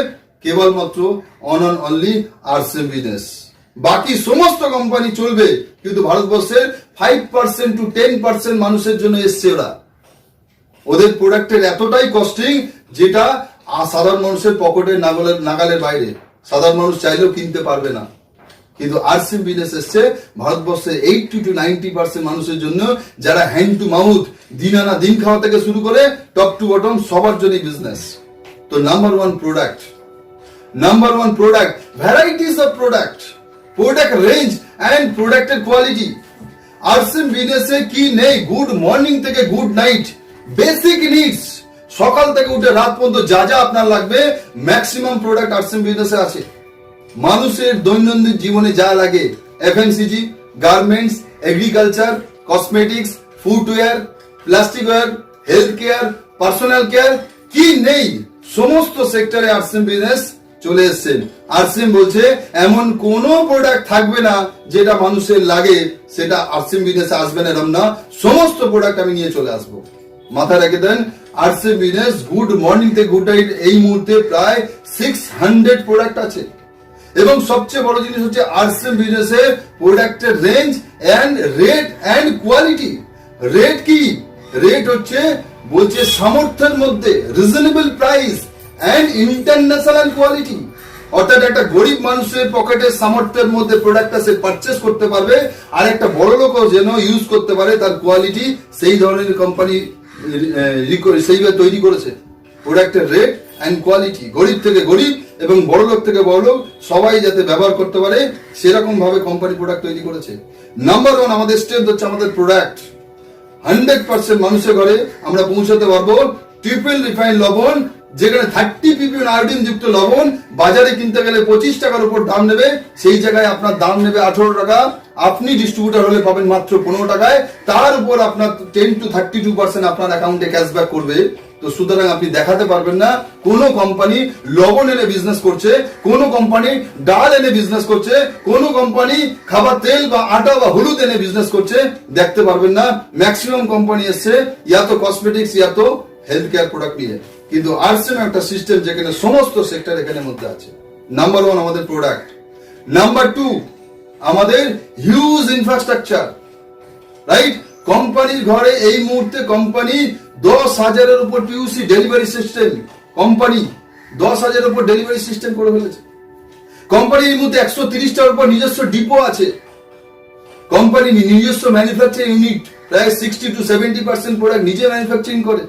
কেবলমাত্র on and only RCM business. বাকি সমস্ত কোম্পানি চলবে, কিন্তু ভারতবর্ষের 5% to 10% মানুষের জন্য এসছে ওরা। ওদের প্রোডাক্টের এতটাই কস্টিং যেটা সাধারণ মানুষের পকেটের নাগালের বাইরে, সাধারণ মানুষ চাইলেও কিনতে পারবে না। কিন্তু আরসিএম বিজনেস এসছে ভারতবর্ষে 80 to 90% মানুষের জন্য, যারা হ্যান্ড টু মাউথ, দিন আনা দিন খাওয়া থেকে শুরু করে টপ টু বটম সবার জন্য বিজনেস। তো number 1 product, varieties of product range and প্রোডাক্টের কোয়ালিটি। আরসিএম বিজনেসে কি নেই? গুড মর্নিং থেকে গুড নাইট, বেসিক নিডস, সকাল থেকে উঠে রাত পর্যন্ত যা যা আপনার লাগবে ম্যাক্সিমাম প্রোডাক্ট আরসিএম বিজনেসে আছে। মানুষের দৈনন্দিন জীবনে যা লাগে, FMCG, garments, agriculture, cosmetics, footwear, plastic ware, health care, personal care, কি নেই সমস্ত সেক্টরে আরসিএম বিজনেস চলে এসেছেন। আরসিএম বলছে এমন কোন প্রোডাক্ট থাকবে না যেটা মানুষের লাগে সেটা আরসিএম বিজনেসে আসবে না, এরকম না, সমস্ত প্রোডাক্ট আমি নিয়ে চলে আসবো। মাথায় রেখে দেন, আরসিএম বিজনেস গুড মর্নিং থেকে গুড নাইট এই মুহূর্তে প্রায় 600 প্রোডাক্ট আছে। এবং সবচেয়ে বড় জিনিস হচ্ছে আরসিএম বিজনেসের প্রোডাক্টের range and rate and quality. Rate কি? রেট হচ্ছে বলছে সামর্থ্যের মধ্যে, reasonable price and international quality. অর্থাৎ একটা গরিব মানুষের পকেটের সামর্থ্যের মধ্যে প্রোডাক্টটা সে পারচেস করতে পারবে, আর একটা বড় লোকও যেন ইউজ করতে পারে, তার কোয়ালিটি সেই ধরনের কোম্পানি সেইভাবে তৈরি করেছে। প্রোডাক্টের রেট এন্ড কোয়ালিটি, গরিব থেকে গরিব এবং বড় লোক থেকে বড় লোক সবাই যাতে ব্যবহার করতে পারে সেরকম ভাবে কোম্পানি প্রোডাক্ট তৈরি করেছে। নাম্বার 1 আমাদের স্ট্রেংথ হচ্ছে আমাদের প্রোডাক্ট। 100% মানুষের ঘরে আমরা পৌঁছাতে পারবো ট্রিপল রিফাইন লবণ, যেখানে 30 ppm আয়োডিন যুক্ত লবণ বাজারে কিনতে গেলে 25 টাকার উপর দাম নেবে, সেই জায়গায় আপনার দাম নেবে 18 টাকা, আপনি ডিস্ট্রিবিউটর হলে পাবেন মাত্র 15 টাকায়, তার উপর আপনার 10 to 32% আপনার অ্যাকাউন্টে ক্যাশব্যাক করবে। তো সুতরাং আপনি দেখাতে পারবেন না কোন কোম্পানি লবণ এনে বিজনেস করছে, কোন কোম্পানি ডাল এনে বিজনেস করছে, কোন কোম্পানি খাবার তেল বা আটা বা হলুদ এনে বিজনেস করছে, দেখতে পারবেন না। ম্যাক্সিমাম কোম্পানি এসছে ইয়া তো কসমেটিক্স ইয়া তো হেলথ কেয়ার প্রোডাক্ট নিয়ে, কিন্তু আরসিএম একটা সিস্টেম যেখানে সমস্ত সেক্টর এখানে মধ্যে আছে। নাম্বার 1 আমাদের প্রোডাক্ট। নাম্বার 2 আমাদের হিউজ ইনফ্রাস্ট্রাকচার, রাইট? কোম্পানির ঘরে এই মুহূর্তে কোম্পানি 10,000-এর উপর পিউসি ডেলিভারি সিস্টেম, কোম্পানি 10,000-এর উপর ডেলিভারি সিস্টেম করে ফেলেছে। কোম্পানির এই মুহূর্তে 130টার উপর নিজস্ব ডিপো আছে। কোম্পানি নিজস্ব ম্যানুফ্যাকচারিং ইউনিট প্রায় 60 to 70% প্রোডাক্ট নিজে ম্যানুফ্যাকচারিং করে।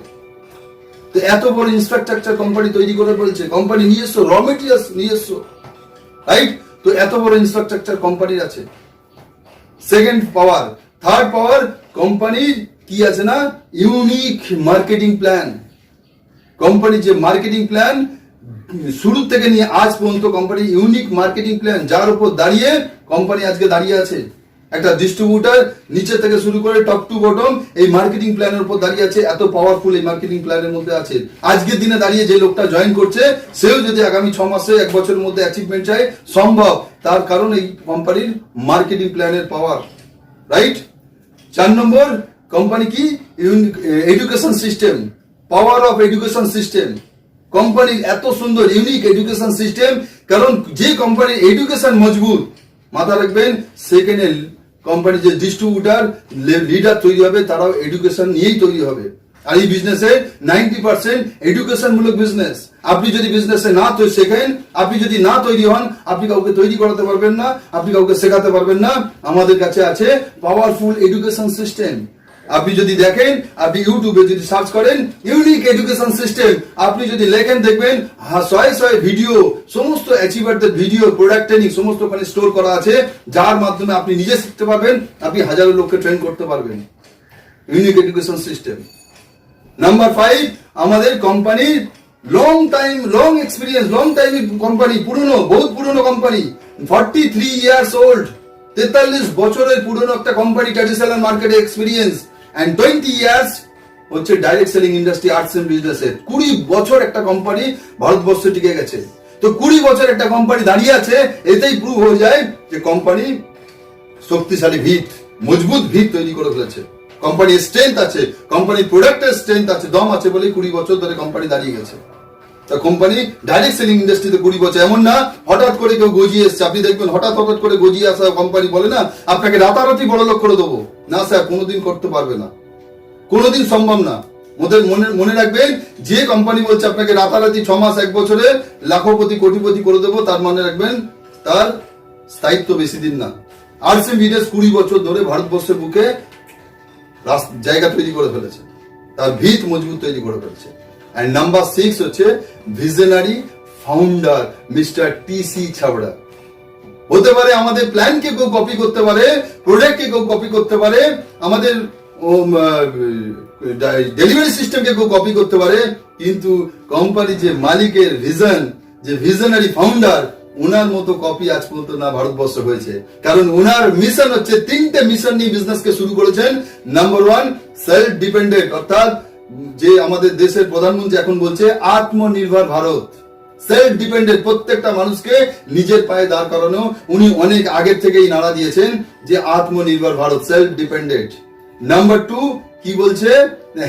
তো এত বড় ইনফ্রাস্ট্রাকচার কোম্পানি তৈরি করে বলছে, কোম্পানি নিজস্ব র মেটেরিয়ালস নিজস্ব, রাইট? তো এত বড় ইনফ্রাস্ট্রাকচার কোম্পানির আছে। সেকেন্ড পাওয়ার, থার্ড পাওয়ার, কোম্পানির কি আছে না ইউনিক মার্কেটিং প্ল্যান। কোম্পানির যে মার্কেটিং প্ল্যান শুরু থেকে নিয়ে আজ পর্যন্ত কোম্পানি ইউনিক মার্কেটিং প্ল্যান, যার উপর দাঁড়িয়ে কোম্পানি আজকে দাঁড়িয়ে আছে। একটা ডিস্ট্রিবিউটার নিচে থেকে শুরু করে টপ টু বটম এই মার্কেটিং প্ল্যানের উপর দাঁড়িয়ে আছে, এত পাওয়ারফুল এই মার্কেটিং প্ল্যানের মধ্যে আছে। আজকের দিনে দাঁড়িয়ে যে লোকটা জয়েন করছে সেও যদি আগামী 6 মাসে 1 বছরের মধ্যে অ্যাচিভমেন্ট চায় সম্ভব, তার কারণ এই কোম্পানির মার্কেটিং প্ল্যানের পাওয়ার, রাইট। 4 নম্বর কোম্পানি কি, education system, power of education system. কোম্পানির এত সুন্দর ইউনিক এডুকেশন সিস্টেম, কারণ যে কোম্পানির এডুকেশন মজবুত, মাথা রাখবেন সেখানে কোম্পানির যে ডিস্ট্রিবিউটার লিডার তৈরি হবে তারাও এডুকেশন নিয়েই তৈরি হবে। আর এই বিজনেসে 90% এডুকেশন মূলক বিজনেস। আপনি যদি বিজনেসে না তো শেখেন, আপনি যদি না তৈরি হন, আপনি কাউকে তৈরি করাতে পারবেন না, আপনি কাউকে শেখাতে পারবেন না। আমাদের কাছে আছে পাওয়ারফুল এডুকেশন সিস্টেম। আপনি যদি দেখেন, আপনি ইউটিউবে যদি সার্চ করেন ইউনিক এডুকেশন সিস্টেম, আপনি যদি লেখেন দেখবেন শয়ে ভিডিও, সমস্ত অ্যাচিভারদের ভিডিও, প্রোডাক্ট ট্রেনিং সমস্ত ওখানে স্টোর করা আছে, যার মাধ্যমে আপনি নিজে শিখতে পারবেন, আপনি হাজারো লোককে ট্রেন করতে পারবেন। Unique education system. নাম্বার 5, আমাদের কোম্পানির long experience, long time company, পুরনো, বহুত পুরনো কোম্পানি, 43 ইয়ার্স ওল্ড, 43 বছরের পুরনো একটা কোম্পানি, ট্র্যাডিশনাল মার্কেটে এক্সপিরিয়েন্স, এন্ড 20 ইয়ার্স হচ্ছে direct selling industry, arts and বিজনেসের। 20 বছর একটা কোম্পানি ভারতবর্ষে টিকে গেছে। তো 20 বছর একটা কোম্পানি দাঁড়িয়ে আছে, এতেই প্রুভ হয়ে যায় যে কোম্পানি শক্তিশালী ভিত, মজবুত ভিত তৈরি করে ফেলেছে। কোম্পানির স্ট্রেংথ আছে, কোম্পানির প্রোডাক্টের স্ট্রেংথ আছে, দম আছে বলেই 20 বছর ধরে কোম্পানি দাঁড়িয়ে গেছে। তা কোম্পানি ডাইরেক্ট সেলিং ইন্ডাস্ট্রিতে 20 বছর, এমন না হঠাৎ করে কেউ গজিয়ে এসছে। আপনি দেখবেন হঠাৎ করে গজিয়ে আসা কোম্পানি বলে না আপনাকে রাতারাতি বড় লোক করে দেবো, না স্যার, কোনোদিন করতে পারবে না, কোনোদিন সম্ভব না। মনে রাখবেন, যে কোম্পানি বলছে আপনাকে রাতারাতি 6 মাস 1 বছরে লাখপতি কোটিপতি করে দেবো, তার মনে রাখবেন তার স্থায়িত্ব বেশি দিন না। আরসিএম বিজনেস 20 বছর ধরে ভারতবর্ষের বুকে জায়গা তৈরি করে ফেলেছে, তার ভিত মজবুত তৈরি করে ফেলেছে। এন্ড নাম্বার 6 হচ্ছে visionary founder mister TC Chhabra. হতে পারে আমাদের প্ল্যানকে কেউ কপি করতে পারে, প্রোডাক্টকে কেউ কপি করতে পারে, আমাদের ডেলিভারি সিস্টেমকে কেউ কপি করতে পারে, কিন্তু কোম্পানি যে মালিকের ভিশন, যে ভিশনারি ফাউন্ডার, উনার মতো কপি আজ পর্যন্ত না ভারতবর্ষ হয়েছে। কারণ উনার মিশন হচ্ছে 3টে মিশন নিয়ে বিজনেসকে শুরু করেছেন। নাম্বার 1, সেলফ ডিপেন্ডেন্ট, অর্থাৎ যে আমাদের দেশের প্রধানমন্ত্রী এখন বলছে আত্মনির্ভর ভারত, সেলফ ডিপেন্ডেন্ট, প্রত্যেকটা মানুষকে নিজের পায়ে দাঁড় করানো। উনি অনেক আগের থেকেই নাড়া দিয়েছেন যে আত্মনির্ভর ভারত, সেলফ ডিপেন্ডেন্ট। নাম্বার 2 কি বলছে,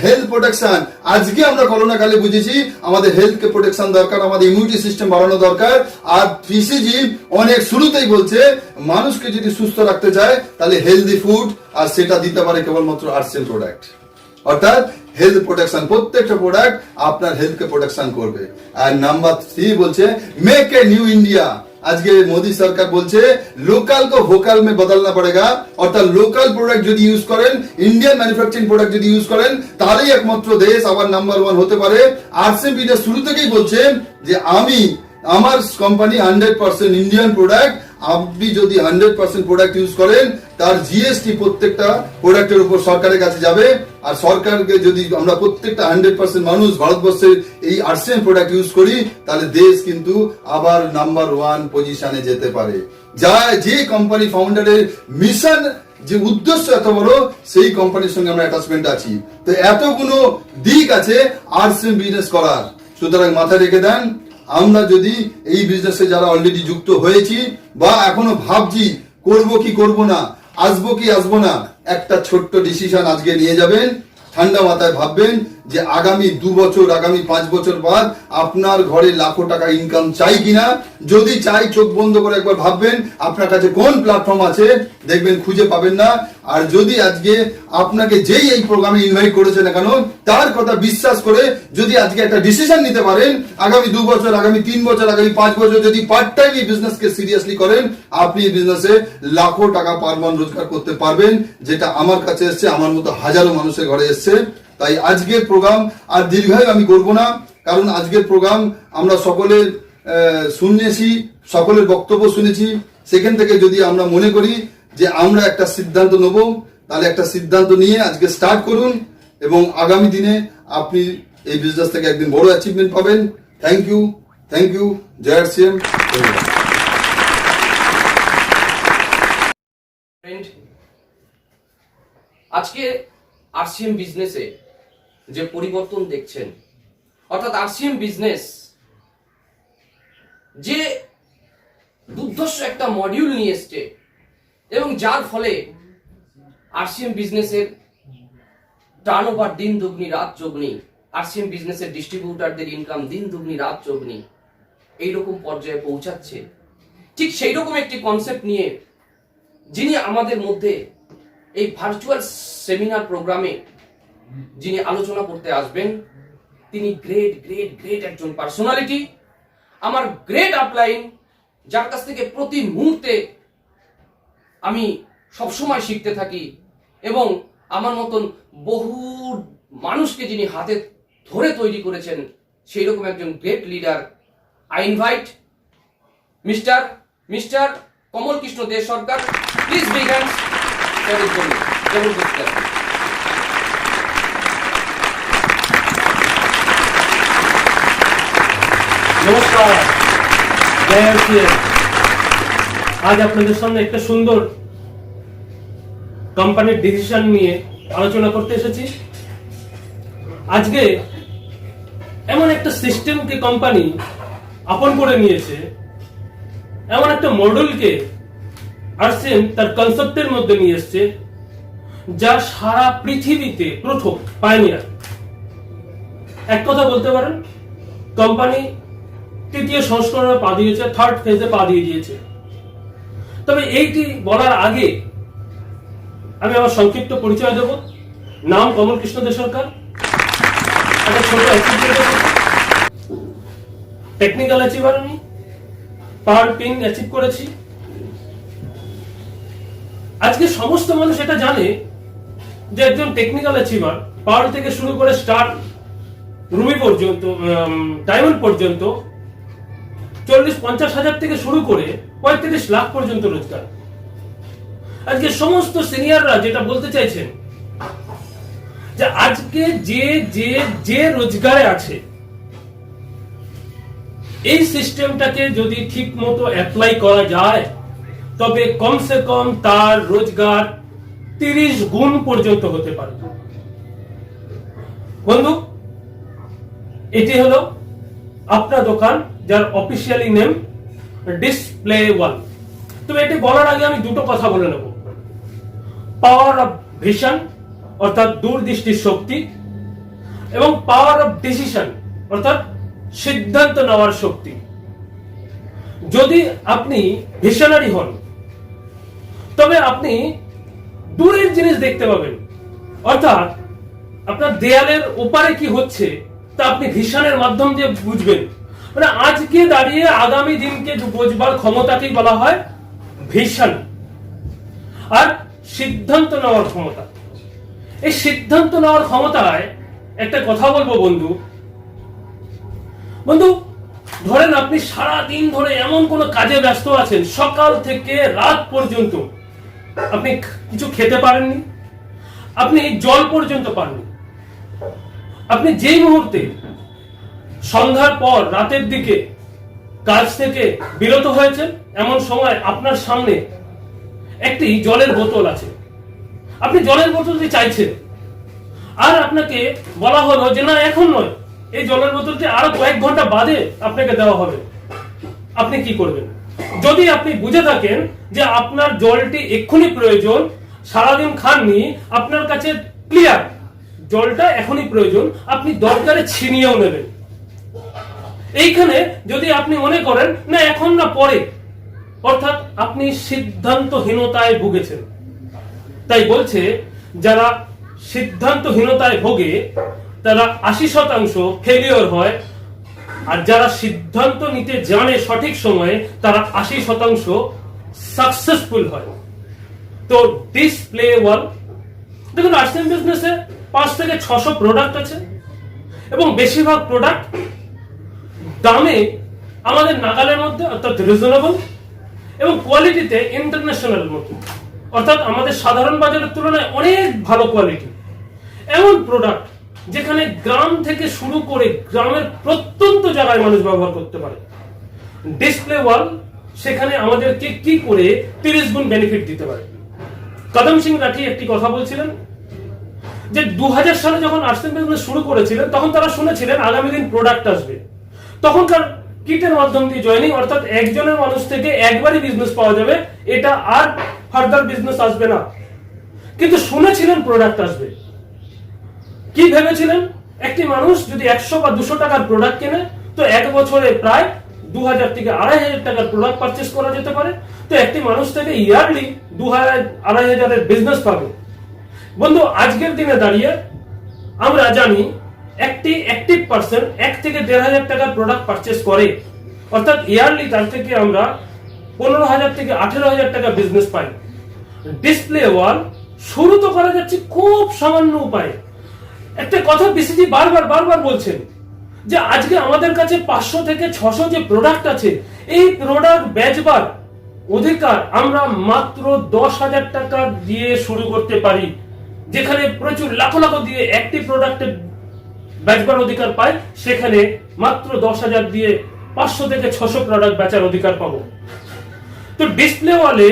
হেলথ প্রোটেকশন। আজকে আমরা করোনা কালে বুঝেছি আমাদের হেলথকে প্রোটেকশন দরকার, আমাদের ইমিউনিটি সিস্টেম বাড়ানো দরকার। আর পিসিজি অনেক শুরুতেই বলছে মানুষকে যদি সুস্থ রাখতে চায় তাহলে হেলদি ফুড, আর সেটা দিতে পারে কেবলমাত্র আর্টসেল প্রোডাক্ট, অর্থাৎ হেলথ প্রোটেকশন। প্রত্যেকটা প্রোডাক্ট আপনার হেলথকে প্রোটেকশন করবে। আর নাম্বার 3 বলছে মেক এ নিউ ইন্ডিয়া। আজকে মোদী সরকার বলছে লোকাল কো ভোকাল মে বদলনা পড়েগা, অর্থাৎ লোকাল প্রোডাক্ট যদি ইউজ করেন, ইন্ডিয়ান ম্যানুফ্যাকচারিং প্রোডাক্ট যদি ইউজ করেন, তাহলেই একমাত্র দেশ আবার নাম্বার 1 হতে পারে। আরসিএম বিজনেস শুরু থেকেই বলছে যে আমার কোম্পানি 100% ইন্ডিয়ান প্রোডাক্ট। আপনি যদি 100% প্রোডাক্ট ইউজ করেন, তার জিএসটি প্রত্যেকটা প্রোডাক্টের উপর সরকারের কাছে যাবে। আর সরকারকে যদি আমরা প্রত্যেকটা 100% মানুষ ভারতবর্ষের এই আরসিএম প্রোডাক্ট ইউজ করি, তাহলে দেশ কিন্তু আবার নাম্বার 1 পজিশনে যেতে পারে। যে কোম্পানি ফাউন্ডারের মিশন, যে উদ্দেশ্য এত বড়, সেই কোম্পানির সঙ্গে আমরা অ্যাটাচমেন্ট আছি। তো এতগুলো দিক আছে আরসিএম বিজনেস করার। সুতরাং মাথায় রেখে দেন, আমরা যদি এই বিজনেসে যারা অলরেডি যুক্ত হয়েছি বা এখনো ভাবছি করব কি করব না, আসবো কি আসবো না, একটা ছোট্ট ডিসিশন আজকে নিয়ে যাবেন। ঠান্ডা মাথায় ভাববেন যে আগামী 2 বছর, আগামী 5 বছর বাদ আপনার ঘরে লাখো টাকা ইনকাম চাই কিনা। যদি চাই, চোখ বন্ধ করে একবার ভাববেন আপনার কাছে কোন প্ল্যাটফর্ম আছে, দেখবেন খুঁজে পাবেন না। আর যদি আজকে আপনাকে যেই এই প্রোগ্রামে ইনভাইট করেছে না কেন, তার কথা বিশ্বাস করে যদি আজকে একটা ডিসিশন নিতে পারেন, আগামী 2 বছর, আগামী 3 বছর, আগামী 5 বছর যদি পার্ট টাইম এই বিজনেসকে সিরিয়াসলি করেন, আপনি এই বিজনেসে লাখো টাকা পার মান্থ রোজগার করতে পারবেন, যেটা আমার কাছে এসছে, আমার মতো হাজারো মানুষের ঘরে এসছে। তাই আজকের প্রোগ্রাম আর দীর্ঘায়ু আমি করব না, কারণ আজকের প্রোগ্রাম আমরা সকলের শুনেছি, সকলের বক্তব্য শুনেছি। সেখান থেকে যদি আমরা মনে করি যে আমরা একটা সিদ্ধান্ত নেব, তাহলে একটা সিদ্ধান্ত নিয়ে আজকে স্টার্ট করুন, এবং আগামী দিনে আপনি এই বিজনেস থেকে একদিন বড় অ্যাচিভমেন্ট পাবেন। থ্যাংক ইউ, জয় আরসিএম। ফ্রেন্ড, আজকে আরসিএম বিজনেসে যে পরিবর্তন দেখছেন, অর্থাৎ আরসিএম বিজনেস যে দুর্ধর্ষ একটা মডিউল নিয়ে এসছে এবং যার ফলে আরসিএম বিজনেসের টার্নওভার দিন দুগ্নি রাত চোগনি, আরসিএম বিজনেসের ডিস্ট্রিবিউটারদের ইনকাম দিন দুগ্নি রাত চোগনি এইরকম পর্যায়ে পৌঁছাচ্ছে। ঠিক সেই রকম একটি কনসেপ্ট নিয়ে যিনি আমাদের মধ্যে এই ভার্চুয়াল সেমিনার প্রোগ্রামে যিনি আলোচনা করতে আসবেন, তিনি গ্রেট গ্রেট গ্রেট একজন পার্সোনালিটি, আমার গ্রেট আপলাইন, যার কাছ থেকে প্রতি মুহূর্তে আমি সবসময় শিখতে থাকি এবং আমার মতন বহু মানুষকে যিনি হাতে ধরে তৈরি করেছেন সেই রকম একজন great leader. I invite mister Kamal Krishna De Sarkar. Please big hands for his জন্য। নমস্কার, জয় আরসিএম। আজ আপনাদের সামনে একটা সুন্দর কোম্পানির ডিসিশন নিয়ে আলোচনা করতে এসেছি। আজকে এমন একটা সিস্টেমকে কোম্পানি আপন করে নিয়েছে, এমন একটা মডেলকে আরসিএম তার কনসেপ্টের মধ্যে নিয়ে এসছে, যা সারা পৃথিবীতে প্রথম, পাইনিয়ার। এক কথা বলতে পারেন কোম্পানি তৃতীয় সংস্করণে পা দিয়েছে, থার্ড ফেজে পা দিয়ে দিয়েছে। তবে এইটি বলার আগে আমি আমার সংক্ষিপ্ত পরিচয় দেব। নাম কমল কৃষ্ণ দে সরকার। একটা ছোট টেকনিক্যাল অ্যাচিভার, আমি পাওয়ার পিন অ্যাচিভ করেছি। আজকে সমস্ত মানুষ এটা জানে যে একজন টেকনিক্যাল অ্যাচিভার পাওয়ার থেকে শুরু করে স্টার রুবি পর্যন্ত, ডায়মন্ড পর্যন্ত 40-50 হাজার থেকে শুরু করে 35 লাখ পর্যন্ত রোজগার। আজকে সমস্ত সিনিয়ররা যেটা বলতে চাইছেন যে আজকে যে যে যে রোজগারে আছে, এই সিস্টেমটাকে যদি ঠিক মতো অ্যাপ্লাই করা যায় তবে কমসে কম তার রোজগার 30 গুণ পর্যন্ত হতে পারে। বন্ধু, এটি হলো আপনার দোকান, যার অফিসিয়ালি নেম ডিসপ্লে ওয়াল। তবে এটি বলার আগে আমি দুটো কথা বলে নেব। পাওয়ার অফ ভিশন অর্থাৎ দূরদৃষ্টির শক্তি, এবং পাওয়ার অফ ডিসিশন অর্থাৎ সিদ্ধান্ত নেওয়ার শক্তি। যদি আপনি ভিশনারি হন তবে আপনি দূরের জিনিস দেখতে পাবেন, অর্থাৎ আপনার দেয়ালের ওপারে কি হচ্ছে তা আপনি ভিশনের মাধ্যম দিয়ে বুঝবেন। মানে আজকে দাঁড়িয়ে আগামী দিনকে বোঝবার ক্ষমতাকেই বলা হয় ভিশন। আর সিদ্ধান্ত নেওয়ার ক্ষমতা, এই সিদ্ধান্ত নেওয়ার ক্ষমতায় একটা কথা বলবো বন্ধু। ধরেন আপনি সারা দিন ধরে এমন কোন কাজে ব্যস্ত আছেন, সকাল থেকে রাত পর্যন্ত আপনি কিছু খেতে পারেননি, আপনি জল পর্যন্ত পাননি। আপনি যেই মুহূর্তে সন্ধ্যার পর রাতের দিকে কাজ থেকে বিরত হয়েছেন, এমন সময় আপনার সামনে একটি জলের বোতল আছে, আপনি জলের বোতলটি চাইছেন, আর আপনাকে বলা হলো যে না এখন নয়, এই জলের বোতলটি আরো কয়েক ঘন্টা বাদে আপনাকে দেওয়া হবে। আপনি কি করবেন? যদি আপনি বুঝে থাকেন যে আপনার জলটি এক্ষুনি প্রয়োজন, সারাদিন খাননি, আপনার কাছে ক্লিয়ার জলটা এখনই প্রয়োজন, আপনি দরকারে ছিনিয়েও নেবেন। এইখানে যদি আপনি মনে করেন না এখন না পরে, অর্থাৎ আপনি সিদ্ধান্তহীনতায় ভুগেছেন। তাই বলছে যারা সিদ্ধান্তহীনতায় ভোগে তারা 80% ফেলিওর হয়, আর যারা সিদ্ধান্ত নিতে জানে সঠিক সময়ে তারা 80% সাকসেসফুল হয়। তো ডিসপ্লে ওয়াল, দেখুন আরসিএম বিজনেসে 5 থেকে 600 প্রোডাক্ট আছে এবং বেশিরভাগ প্রোডাক্ট দামে আমাদের নাগালের মধ্যে, অর্থাৎ রিজনেবল, এবং কোয়ালিটিতে ইন্টারন্যাশনাল মতো, অর্থাৎ আমাদের সাধারণ বাজারের তুলনায় অনেক ভালো কোয়ালিটি। এমন প্রোডাক্ট যেখানে গ্রাম থেকে শুরু করে গ্রামের প্রত্যন্ত জায়গায় মানুষ ব্যবহার করতে পারে। ডিসপ্লে ওয়াল সেখানে আমাদেরকে কি করে 30 গুণ বেনিফিট দিতে পারে। কদম সিং রাঠি একটি কথা বলছিলেন যে 2000 সালে যখন আর্টসেন বিজনেস শুরু করেছিলেন তখন তারা শুনেছিলেন আগামী দিন প্রোডাক্ট আসবে। তখনকার কিটের মাধ্যম দিয়ে জয়েনিং, অর্থাৎ একজনের মানুষ থেকে একবারই বিজনেস পাওয়া যাবে, এটা আর ফার্দার বিজনেস আসবে না। কিন্তু শুনেছিলেন প্রোডাক্ট আসবে। কি ভেবেছিলেন? একটি মানুষ যদি 100 বা 200 টাকার প্রোডাক্ট কেনে তো এক বছরে প্রায় 2000 থেকে 2500 টাকার প্রোডাক্ট পারচেজ করা যেতে পারে। তো একটি মানুষ থেকে ইয়ারলি 2000-2500 এর বিজনেস পাবে। বন্ধু, আজকের দিনে দাঁড়িয়ে আমরা জানি একটি অ্যাক্টিভ পারসন 1 থেকে 1500 টাকার প্রোডাক্ট পারচেজ করে, অর্থাৎ ইয়ারলি তার থেকে আমরা 15000 থেকে 18000 টাকা বিজনেস পাই। ডিসপ্লে ওয়াল শুরু তো করা যাচ্ছে খুব সামান্য উপায়ে। একটা কথা বিসিজি বারবার বলছেন যে আজকে আমাদের কাছে 500 থেকে 600 যে প্রোডাক্ট আছে, এই প্রোডাক্ট বেচবার অধিকার আমরা মাত্র 10,000 টাকা দিয়ে শুরু করতে পারি। যেখানে প্রচুর লাখ দিয়ে একটি প্রোডাক্টের বেচবার অধিকার পাই, সেখানে মাত্র 10,000 দিয়ে 500 থেকে 600 প্রোডাক্ট বেচার অধিকার পাবো। তো ডিসপ্লে ওয়ালে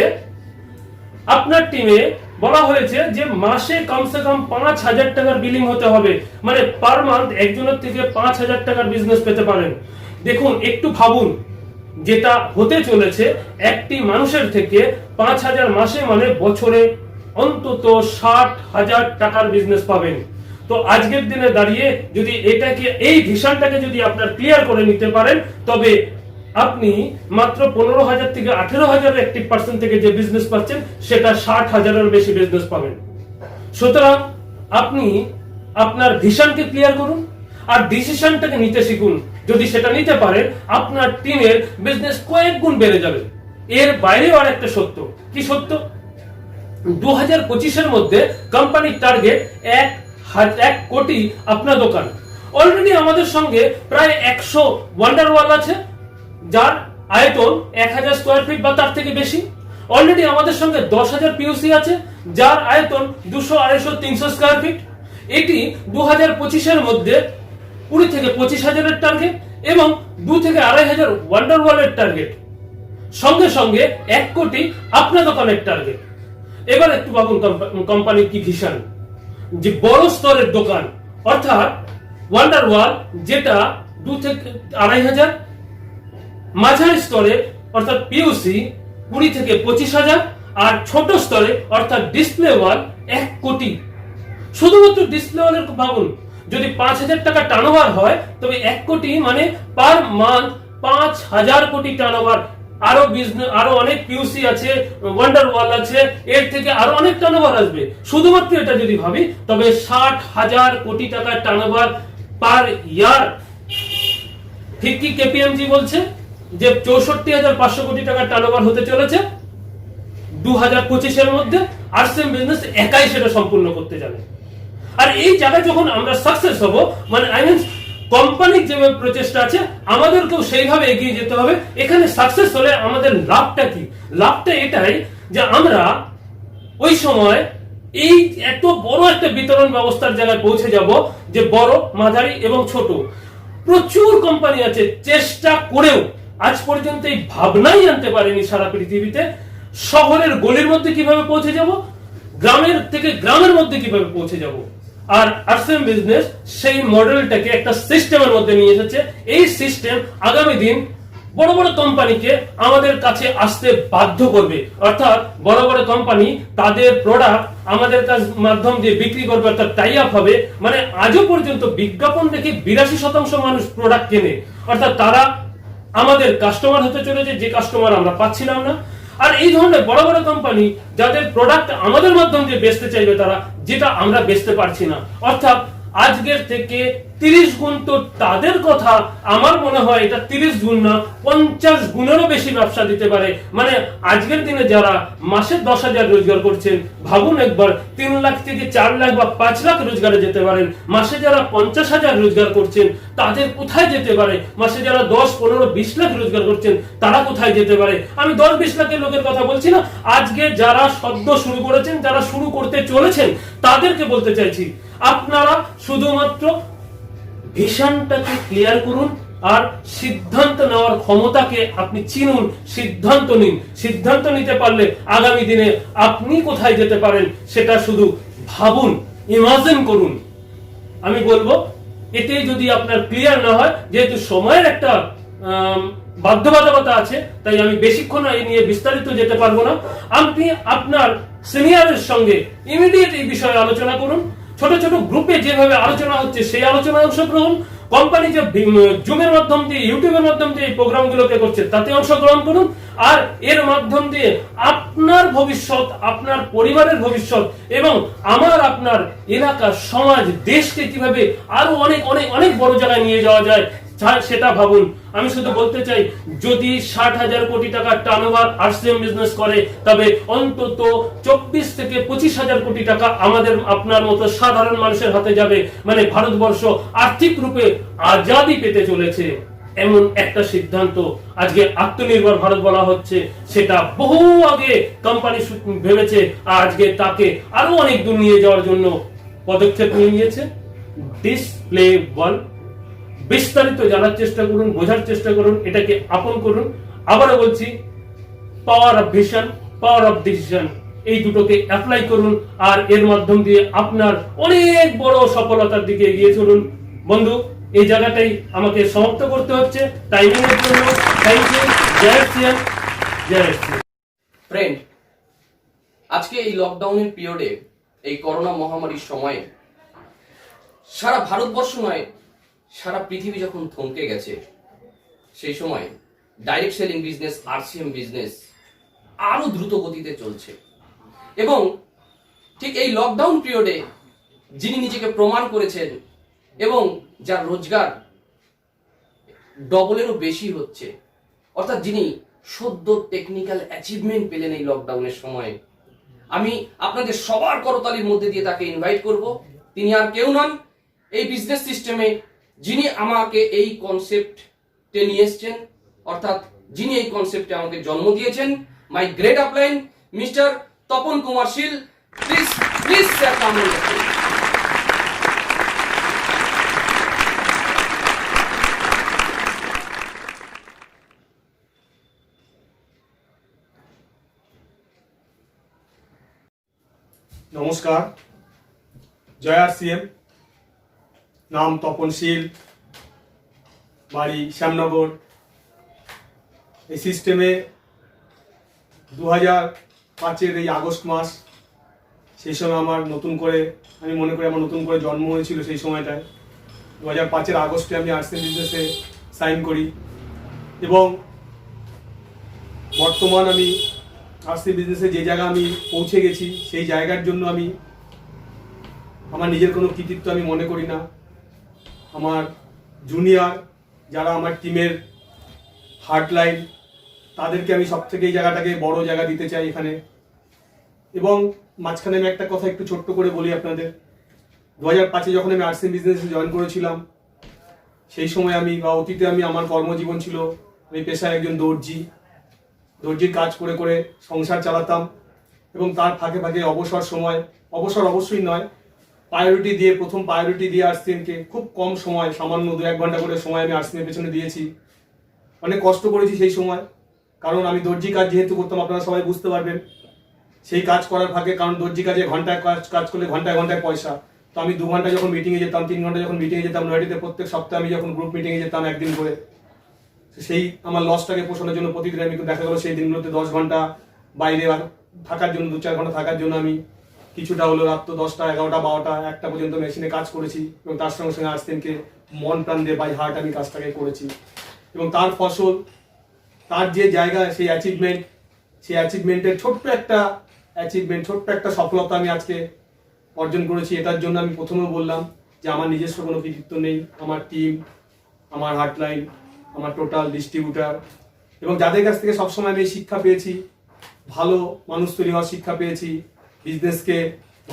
আপনার টিমে বলা হয়েছে যে মাসে কমসে কম 5,000 টাকার বিলিং হতে হবে, মানে পার মান্থ একজনের থেকে 5,000 টাকার বিজনেস পেতে পারেন। দেখুন, একটু ভাবুন, যেটা হতে চলেছে একটি মানুষের থেকে 5,000 মাসে, মানে বছরে অন্তত 60,000 টাকার বিজনেস পাবেন। তো আজকের দিনে দাঁড়িয়ে যদি এটাকে, এই ভিশনটাকে যদি আপনার ক্লিয়ার করে নিতে পারেন, তবে আপনি মাত্র 15,000 থেকে 18,000 অ্যাক্টিভ পার্সন থেকে যে বিজনেস পাচ্ছেন সেটা 60,000-এর বেশি বিজনেস পাবেন। সুতরাং আপনি আপনার ভিশনকে ক্লিয়ার করুন আর ডিসিশনটাকে নিতে শিখুন। যদি সেটা নিতে পারেন, আপনার টিমের বিজনেস কয়েক গুণ বেড়ে যাবে। এর বাইরেও আর একটা সত্য। কি সত্য? 2025-এর মধ্যে কোম্পানির টার্গেট 1 কোটি আপনার দোকান। অলরেডি আমাদের সঙ্গে প্রায় 100 ওয়ান্ডার ওয়াল আছে, যার আয়তন 1000 স্কয়ার ফিট বা তার থেকে বেশি। অলরেডি আমাদের সঙ্গে 10,000 পিওসি আছে, যার আয়তন 200, 250, 300 স্কয়ার ফিট। এটি 2025-এর মধ্যে 20 থেকে 25,000-এর টার্গেট এবং 2 থেকে 2,500 ওয়ান্ডার ওয়ালের টার্গেট। সঙ্গে সঙ্গে 1 কোটি আপনার দোকানের টার্গেট। এবার একটু ভাবুন কোম্পানির কি ভিশন, যে বড় স্তরের দোকান, অর্থাৎ ওয়ান্ডার ওয়াল যেটা 2 থেকে 2,500, মাঝারি স্তরে অর্থাৎ পিওসি 20 থেকে 25,000, আর ছোট স্তরে অর্থাৎ ডিসপ্লে ওয়াল 1 কোটি। শুধুমাত্র ডিসপ্লে ওয়ালের ভাবুন, যদি 5,000 টাকা টার্নওভার হয় তবে 1 কোটি মানে পার মান্থ 5,000 কোটি টার্নওভার। আরো বিজনেস, আরো অনেক পিওসি আছে, ওয়ান্ডার ওয়াল আছে, এর থেকে আরো অনেক টার্নওভার আসবে। শুধুমাত্র এটা যদি ভাবি তবে 60,000 কোটি টাকার টার্নওভার পার ইয়ার। ঠিক কি কেপিএমজি বলছে যে 64,500 কোটি টাকার টার্নওভার হতে চলেছে 2025-এর মধ্যে। আরসিএম বিজনেস একাই সেটা সম্পূর্ণ করতে যাবে। আর এই জায়গায় যখন আমরা সাকসেস হব, মানে আই মিন কোম্পানির যেভাবে প্রচেষ্টা আছে আমাদেরকেও সেইভাবে এগিয়ে যেতে হবে। এখানে সাকসেস হলে আমাদের লাভটা কি? লাভটা এটাই যে আমরা ওই সময় এই এত বড় একটা বিতরণ ব্যবস্থার জায়গায় পৌঁছে যাব যে বড়, মাঝারি এবং ছোট প্রচুর কোম্পানি আছে, চেষ্টা করেও আজ পর্যন্ত এই ভাবনাই আনতে পারেনি সারা পৃথিবীতে শহরের গলির মধ্যে কিভাবে পৌঁছে যাব, গ্রামের থেকে গ্রামের মধ্যে কিভাবে পৌঁছে যাব। আর আরসিএম বিজনেস সেই মডেলটাকে একটা সিস্টেমের মধ্যে নিয়ে এসেছে। এই সিস্টেম আগামী দিন বড় বড় কোম্পানিকে আমাদের কাছে আসতে বাধ্য করবে, অর্থাৎ বড় বড় কোম্পানি তাদের প্রোডাক্ট আমাদের মাধ্যম দিয়ে বিক্রি করবে, অর্থাৎ টাই আপ হবে। মানে আজও পর্যন্ত বিজ্ঞাপন দেখে 82% মানুষ প্রোডাক্ট কেনে, অর্থাৎ তারা আমাদের কাস্টমার হতে চলেছে, যে কাস্টমার আমরা পাচ্ছিলাম না। আর এই ধরনের বড় বড় কোম্পানি যাদের প্রোডাক্ট আমাদের মাধ্যম দিয়ে বেচতে চাইবে তারা, যেটা আমরা বেচতে পারছি না, অর্থাৎ আজকের থেকে 30 গুণ তো তাদের কথা আমার মনে হয় এটা 30 গুণ না 50 গুণেরও বেশি ব্যবসা দিতে পারে। মানে আজকের দিনে যারা মাসে 10,000 রোজগার করছেন, ভাবুন একবার 3 লাখ থেকে 4 লাখ বা 5 লাখ রোজগারে যেতে পারেন। মাসে যারা 50,000 রোজগার করছেন তাদের কোথায় যেতে পারে? মাসে যারা 10, 15, 20 লাখ রোজগার করছেন তারা কোথায় যেতে পারে? আমি 10-20 লাখের লোকের কথা বলছি না, আজকে যারা সদ্য শুরু করেছেন, যারা শুরু করতে চলেছেন তাদেরকে বলতে চাইছি, আপনারা শুধুমাত্র ভিশনটাকে ক্লিয়ার করুন আর সিদ্ধান্ত নেওয়ার ক্ষমতাকে আপনি চিনুন, সিদ্ধান্ত নিন। সিদ্ধান্ত নিতে পারলে আগামী দিনে আপনি কোথায় যেতে পারেন সেটা শুধু ভাবুন। ইমাজিন করুন। আমি বলবো এতে যদি আপনার ক্লিয়ার না হয়, যেহেতু সময়ের একটা বাধ্যবাধকতা আছে, তাই আমি বেশিক্ষণ এই নিয়ে বিস্তারিত যেতে পারবো না। আপনি আপনার সিনিয়রের সঙ্গে ইমিডিয়েট এই বিষয়ে আলোচনা করুন। ছোট ছোট গ্রুপে যেভাবে আলোচনা হচ্ছে সেই আলোচনায় অংশগ্রহণ। কোম্পানি যে জুমের মাধ্যম দিয়ে, ইউটিউবের মাধ্যম দিয়ে এই প্রোগ্রামগুলোকে করছে তাতে অংশগ্রহণ করুন। আর এর মাধ্যম দিয়ে আপনার ভবিষ্যৎ, আপনার পরিবারের ভবিষ্যৎ এবং আপনার এলাকা, সমাজ, দেশকে কিভাবে আরো অনেক অনেক অনেক বড় জায়গায় নিয়ে যাওয়া যায় সেটা ভাবুন। আমি শুধু বলতে চাই, যদি 60,000 কোটি টাকার টার্নওভার আরসিএম বিজনেস করে, তবে অন্তত 24 থেকে 25,000 কোটি টাকা আমাদের আপনার মতো সাধারণ মানুষের হাতে যাবে। মানে ভারতবর্ষ আর্থিক রূপে আজাদি পেতে চলেছে। এমন একটা সিদ্ধান্ত আজকে আত্মনির্ভর ভারত বলা হচ্ছে, সেটা বহু আগে কোম্পানি ভেবেছে, আর আজকে তাকে আরো অনেক দূর নিয়ে যাওয়ার জন্য পদক্ষেপ নিয়ে নিয়েছে। ডিসপ্লে ওয়ার্ল্ড বিস্তারিত জানার চেষ্টা করুন, বোঝার চেষ্টা করুন, এটাকে আপন করুন। আবারও বলছি, power of vision, power of decision, এই দুটোকে অ্যাপ্লাই করুন, আর এর মাধ্যম দিয়ে আপনার অনেক বড় সফলতার দিকে এগিয়ে চলুন। বন্ধু, এই জায়গাটাই আমাকে সমাপ্ত করতে হচ্ছে। টাইমিং এর জন্য থ্যাংক ইউ। জয় শ্রীরাম, জয় শ্রীরাম। ফ্রেন্ড, আজকে এই লকডাউনের পিরিয়ডে, এই করোনা মহামারীর সময়ে সারা ভারতবর্ষ নয়, সারা পৃথিবী যখন থমকে গেছে, সেই সময় direct selling business, RCM business আরো দ্রুত গতিতে চলছে। এবং ঠিক এই লকডাউন পিরিয়ডে যিনি নিজেকে প্রমাণ করেছেন এবং যার রোজগার ডবলেরও বেশি হচ্ছে, অর্থাৎ যিনি সদ্য টেকনিক্যাল অ্যাচিভমেন্ট পেলেন এই লকডাউনের সময়, আমি আপনাদের সবার করতালির মধ্যে দিয়ে তাকে ইনভাইট করব। তিনি আর কেউ নন, এই বিজনেস সিস্টেমে যিনি আমাকে এই কনসেপ্টে নিয়ে এসছেন, অর্থাৎ যিনি এই কনসেপ্টে আমাকে জন্ম দিয়েছেন, my great upline mister Tapan Kumar Sil. Please please sir, come on the stage. নমস্কার, জয় আরসিএম। নাম তপন শীল, বাড়ি শ্যামনগর। এই সিস্টেমে 2005-এর এই আগস্ট মাস, সেই সময় আমার নতুন করে, আমি মনে করি আমার নতুন করে জন্ম হয়েছিল। সেই সময়টায় 2005-এর আগস্টে আমি আরসিএম বিজনেসে সাইন করি এবং বর্তমান আমি আরসিএম বিজনেসে যে জায়গা আমি পৌঁছে গেছি, সেই জায়গার জন্য আমি আমার নিজের কোনো কৃতিত্ব আমি মনে করি না। আমার জুনিয়র যারা আমার টিমের হার্টলাইন, তাদেরকে আমি সব থেকে এই জায়গাটাকে বড় জায়গা দিতে চাই এখানে। এবং মাঝখানে আমি একটা কথা একটু ছোট্ট করে বলি আপনাদের। 2005-এ যখন আমি আরসিএম বিজনেসে জয়েন করেছিলাম, সেই সময় আমি বা অতীতে আমি, আমার কর্মজীবন ছিল, আমি পেশায় একজন দর্জির কাজ করে করে সংসার চালাতাম এবং তার ফাঁকে ফাঁকে অবসর সময়, অবসর অবশ্যই নয়, প্রথম প্রায়োরিটি দিয়ে আরসিএমকে খুব কম সময়, সামান্য 2-1 ঘন্টা করে সময় আমি আরসিএমের পেছনে দিয়েছি। অনেক কষ্ট করেছি সেই সময়, কারণ আমি দর্জি কাজ যেহেতু করতাম, আপনারা সবাই বুঝতে পারবেন। সেই কাজ করার ফাঁকে, কারণ দর্জি কাজে ঘন্টায় কাজ করলে ঘন্টায় ঘন্টায় পয়সা, তো আমি 2 ঘন্টা যখন মিটিংয়ে যেতাম, 3 ঘন্টা যখন মিটিংয়ে যেতাম নয়টিতে, প্রত্যেক সপ্তাহে আমি যখন গ্রুপ মিটিংয়ে যেতাম একদিন করে, সেই আমার লসটাকে পোষানোর জন্য প্রতিদিন আমি দেখা গেলো সেই দিনগুলোতে 10 ঘন্টা বাইরে থাকার জন্য, 2-4 ঘন্টা থাকার জন্য আমি কিছুটা হলো রাত 10টা, 11টা, 12টা, 1টা পর্যন্ত মেশিনে কাজ করেছি এবং তার সঙ্গে সঙ্গে আরসিএমকে মন প্রাণ দিয়ে, বাই হার্ট আমি কাজটাকে করেছি। এবং তার ফসল, তার যে জায়গা, সেই অ্যাচিভমেন্টের ছোট্ট একটা সফলতা আমি আজকে অর্জন করেছি। এটার জন্য আমি প্রথমে বললাম যে আমার নিজস্ব কোনো কৃতিত্ব নেই। আমার টিম, আমার হার্টলাইন, আমার টোটাল ডিস্ট্রিবিউটার এবং যাদের কাছ থেকে সবসময় আমি শিক্ষা পেয়েছি, ভালো মানুষ তৈরি হওয়ার শিক্ষা পেয়েছি, বিজনেসকে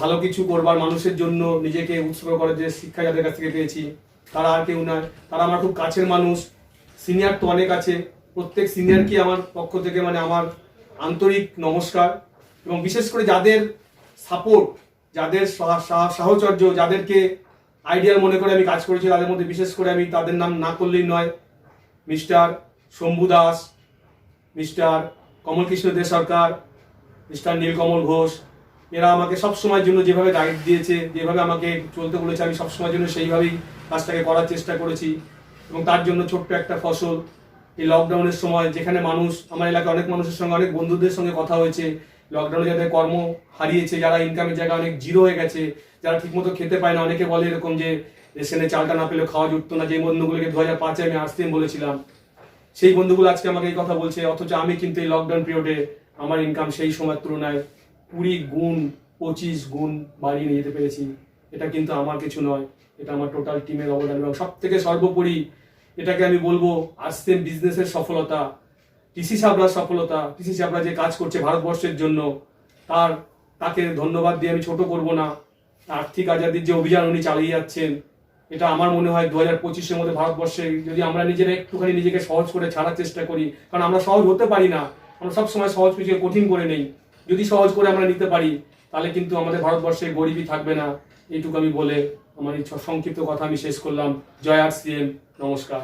ভালো কিছু করবার, মানুষের জন্য নিজেকে উৎসর্গ করার যে শিক্ষা যাদের কাছ থেকে পেয়েছি, তারা আর কেউ নয়, তারা আমার খুব কাছের মানুষ। সিনিয়র তো অনেক আছে, প্রত্যেক সিনিয়রকে আমার পক্ষ থেকে মানে আমার আন্তরিক নমস্কার। এবং বিশেষ করে যাদের সাপোর্ট, যাদের সাহচর্য, যাদেরকে আইডিয়াল মনে করে আমি কাজ করেছি, তাদের মধ্যে বিশেষ করে আমি তাদের নাম না করলেই নয়। মিস্টার শম্ভু দাস, মিস্টার কমল কৃষ্ণ দে সরকার, মিস্টার নীলকমল ঘোষ, এরা আমাকে সব সময়ের জন্য যেভাবে গাইড দিয়েছে, যেভাবে আমাকে চলতে বলেছে, আমি সব সময়ের জন্য সেইভাবেই কাজটাকে করার চেষ্টা করেছি। এবং তার জন্য ছোট্ট একটা ফসল এই লকডাউনের সময়, যেখানে মানুষ, আমার এলাকায় অনেক মানুষের সঙ্গে, অনেক বন্ধুদের সঙ্গে কথা হয়েছে, লকডাউনে যাদের কর্ম হারিয়েছে, যারা ইনকামের জায়গা অনেক জিরো হয়ে গেছে, যারা ঠিকমতো খেতে পায় না, অনেকে বলে এরকম যে রেশনে চালটা না পেলে খাওয়া জুটতো না, যে বন্ধুগুলোকে 2005-এ আমি আসতেন বলেছিলাম, সেই বন্ধুগুলো আজকে আমাকে এই কথা বলছে। অথচ আমি কিন্তু এই লকডাউন পিরিয়ডে আমার ইনকাম সেই সময়ের তুলনায় 20 গুণ 25 গুণ বাড়িয়ে নিয়ে যেতে পেরেছি। এটা কিন্তু আমার কিছু নয়, এটা আমার টোটাল টিমের অবদান। এবং সব থেকে সর্বোপরি এটাকে আমি বলবো আসতেম বিজনেসের সফলতা, টিসি সাবরার সফলতা। টিসি সাবরা যে কাজ করছে ভারতবর্ষের জন্য, তাকে ধন্যবাদ দিয়ে আমি ছোট করব না। আর্থিক আজাদির যে অভিযান উনি চালিয়ে যাচ্ছেন, এটা আমার মনে হয় 2025-এর মধ্যে ভারতবর্ষে যদি আমরা নিজেরা একটুখানি নিজেকে সহজ করে ছাড়ার চেষ্টা করি, কারণ আমরা সহজ হতে পারি না, আমরা সবসময় সহজ কিছুকে কঠিন করে নেই। যদি সহজ করে আমরা নিতে পারি, তাহলে কিন্তু আমাদের ভারতবর্ষে গরিবই থাকবে না। এইটুকু আমি বলে আমার এই সংক্ষিপ্ত কথা আমি শেষ করলাম। জয় RCM, নমস্কার।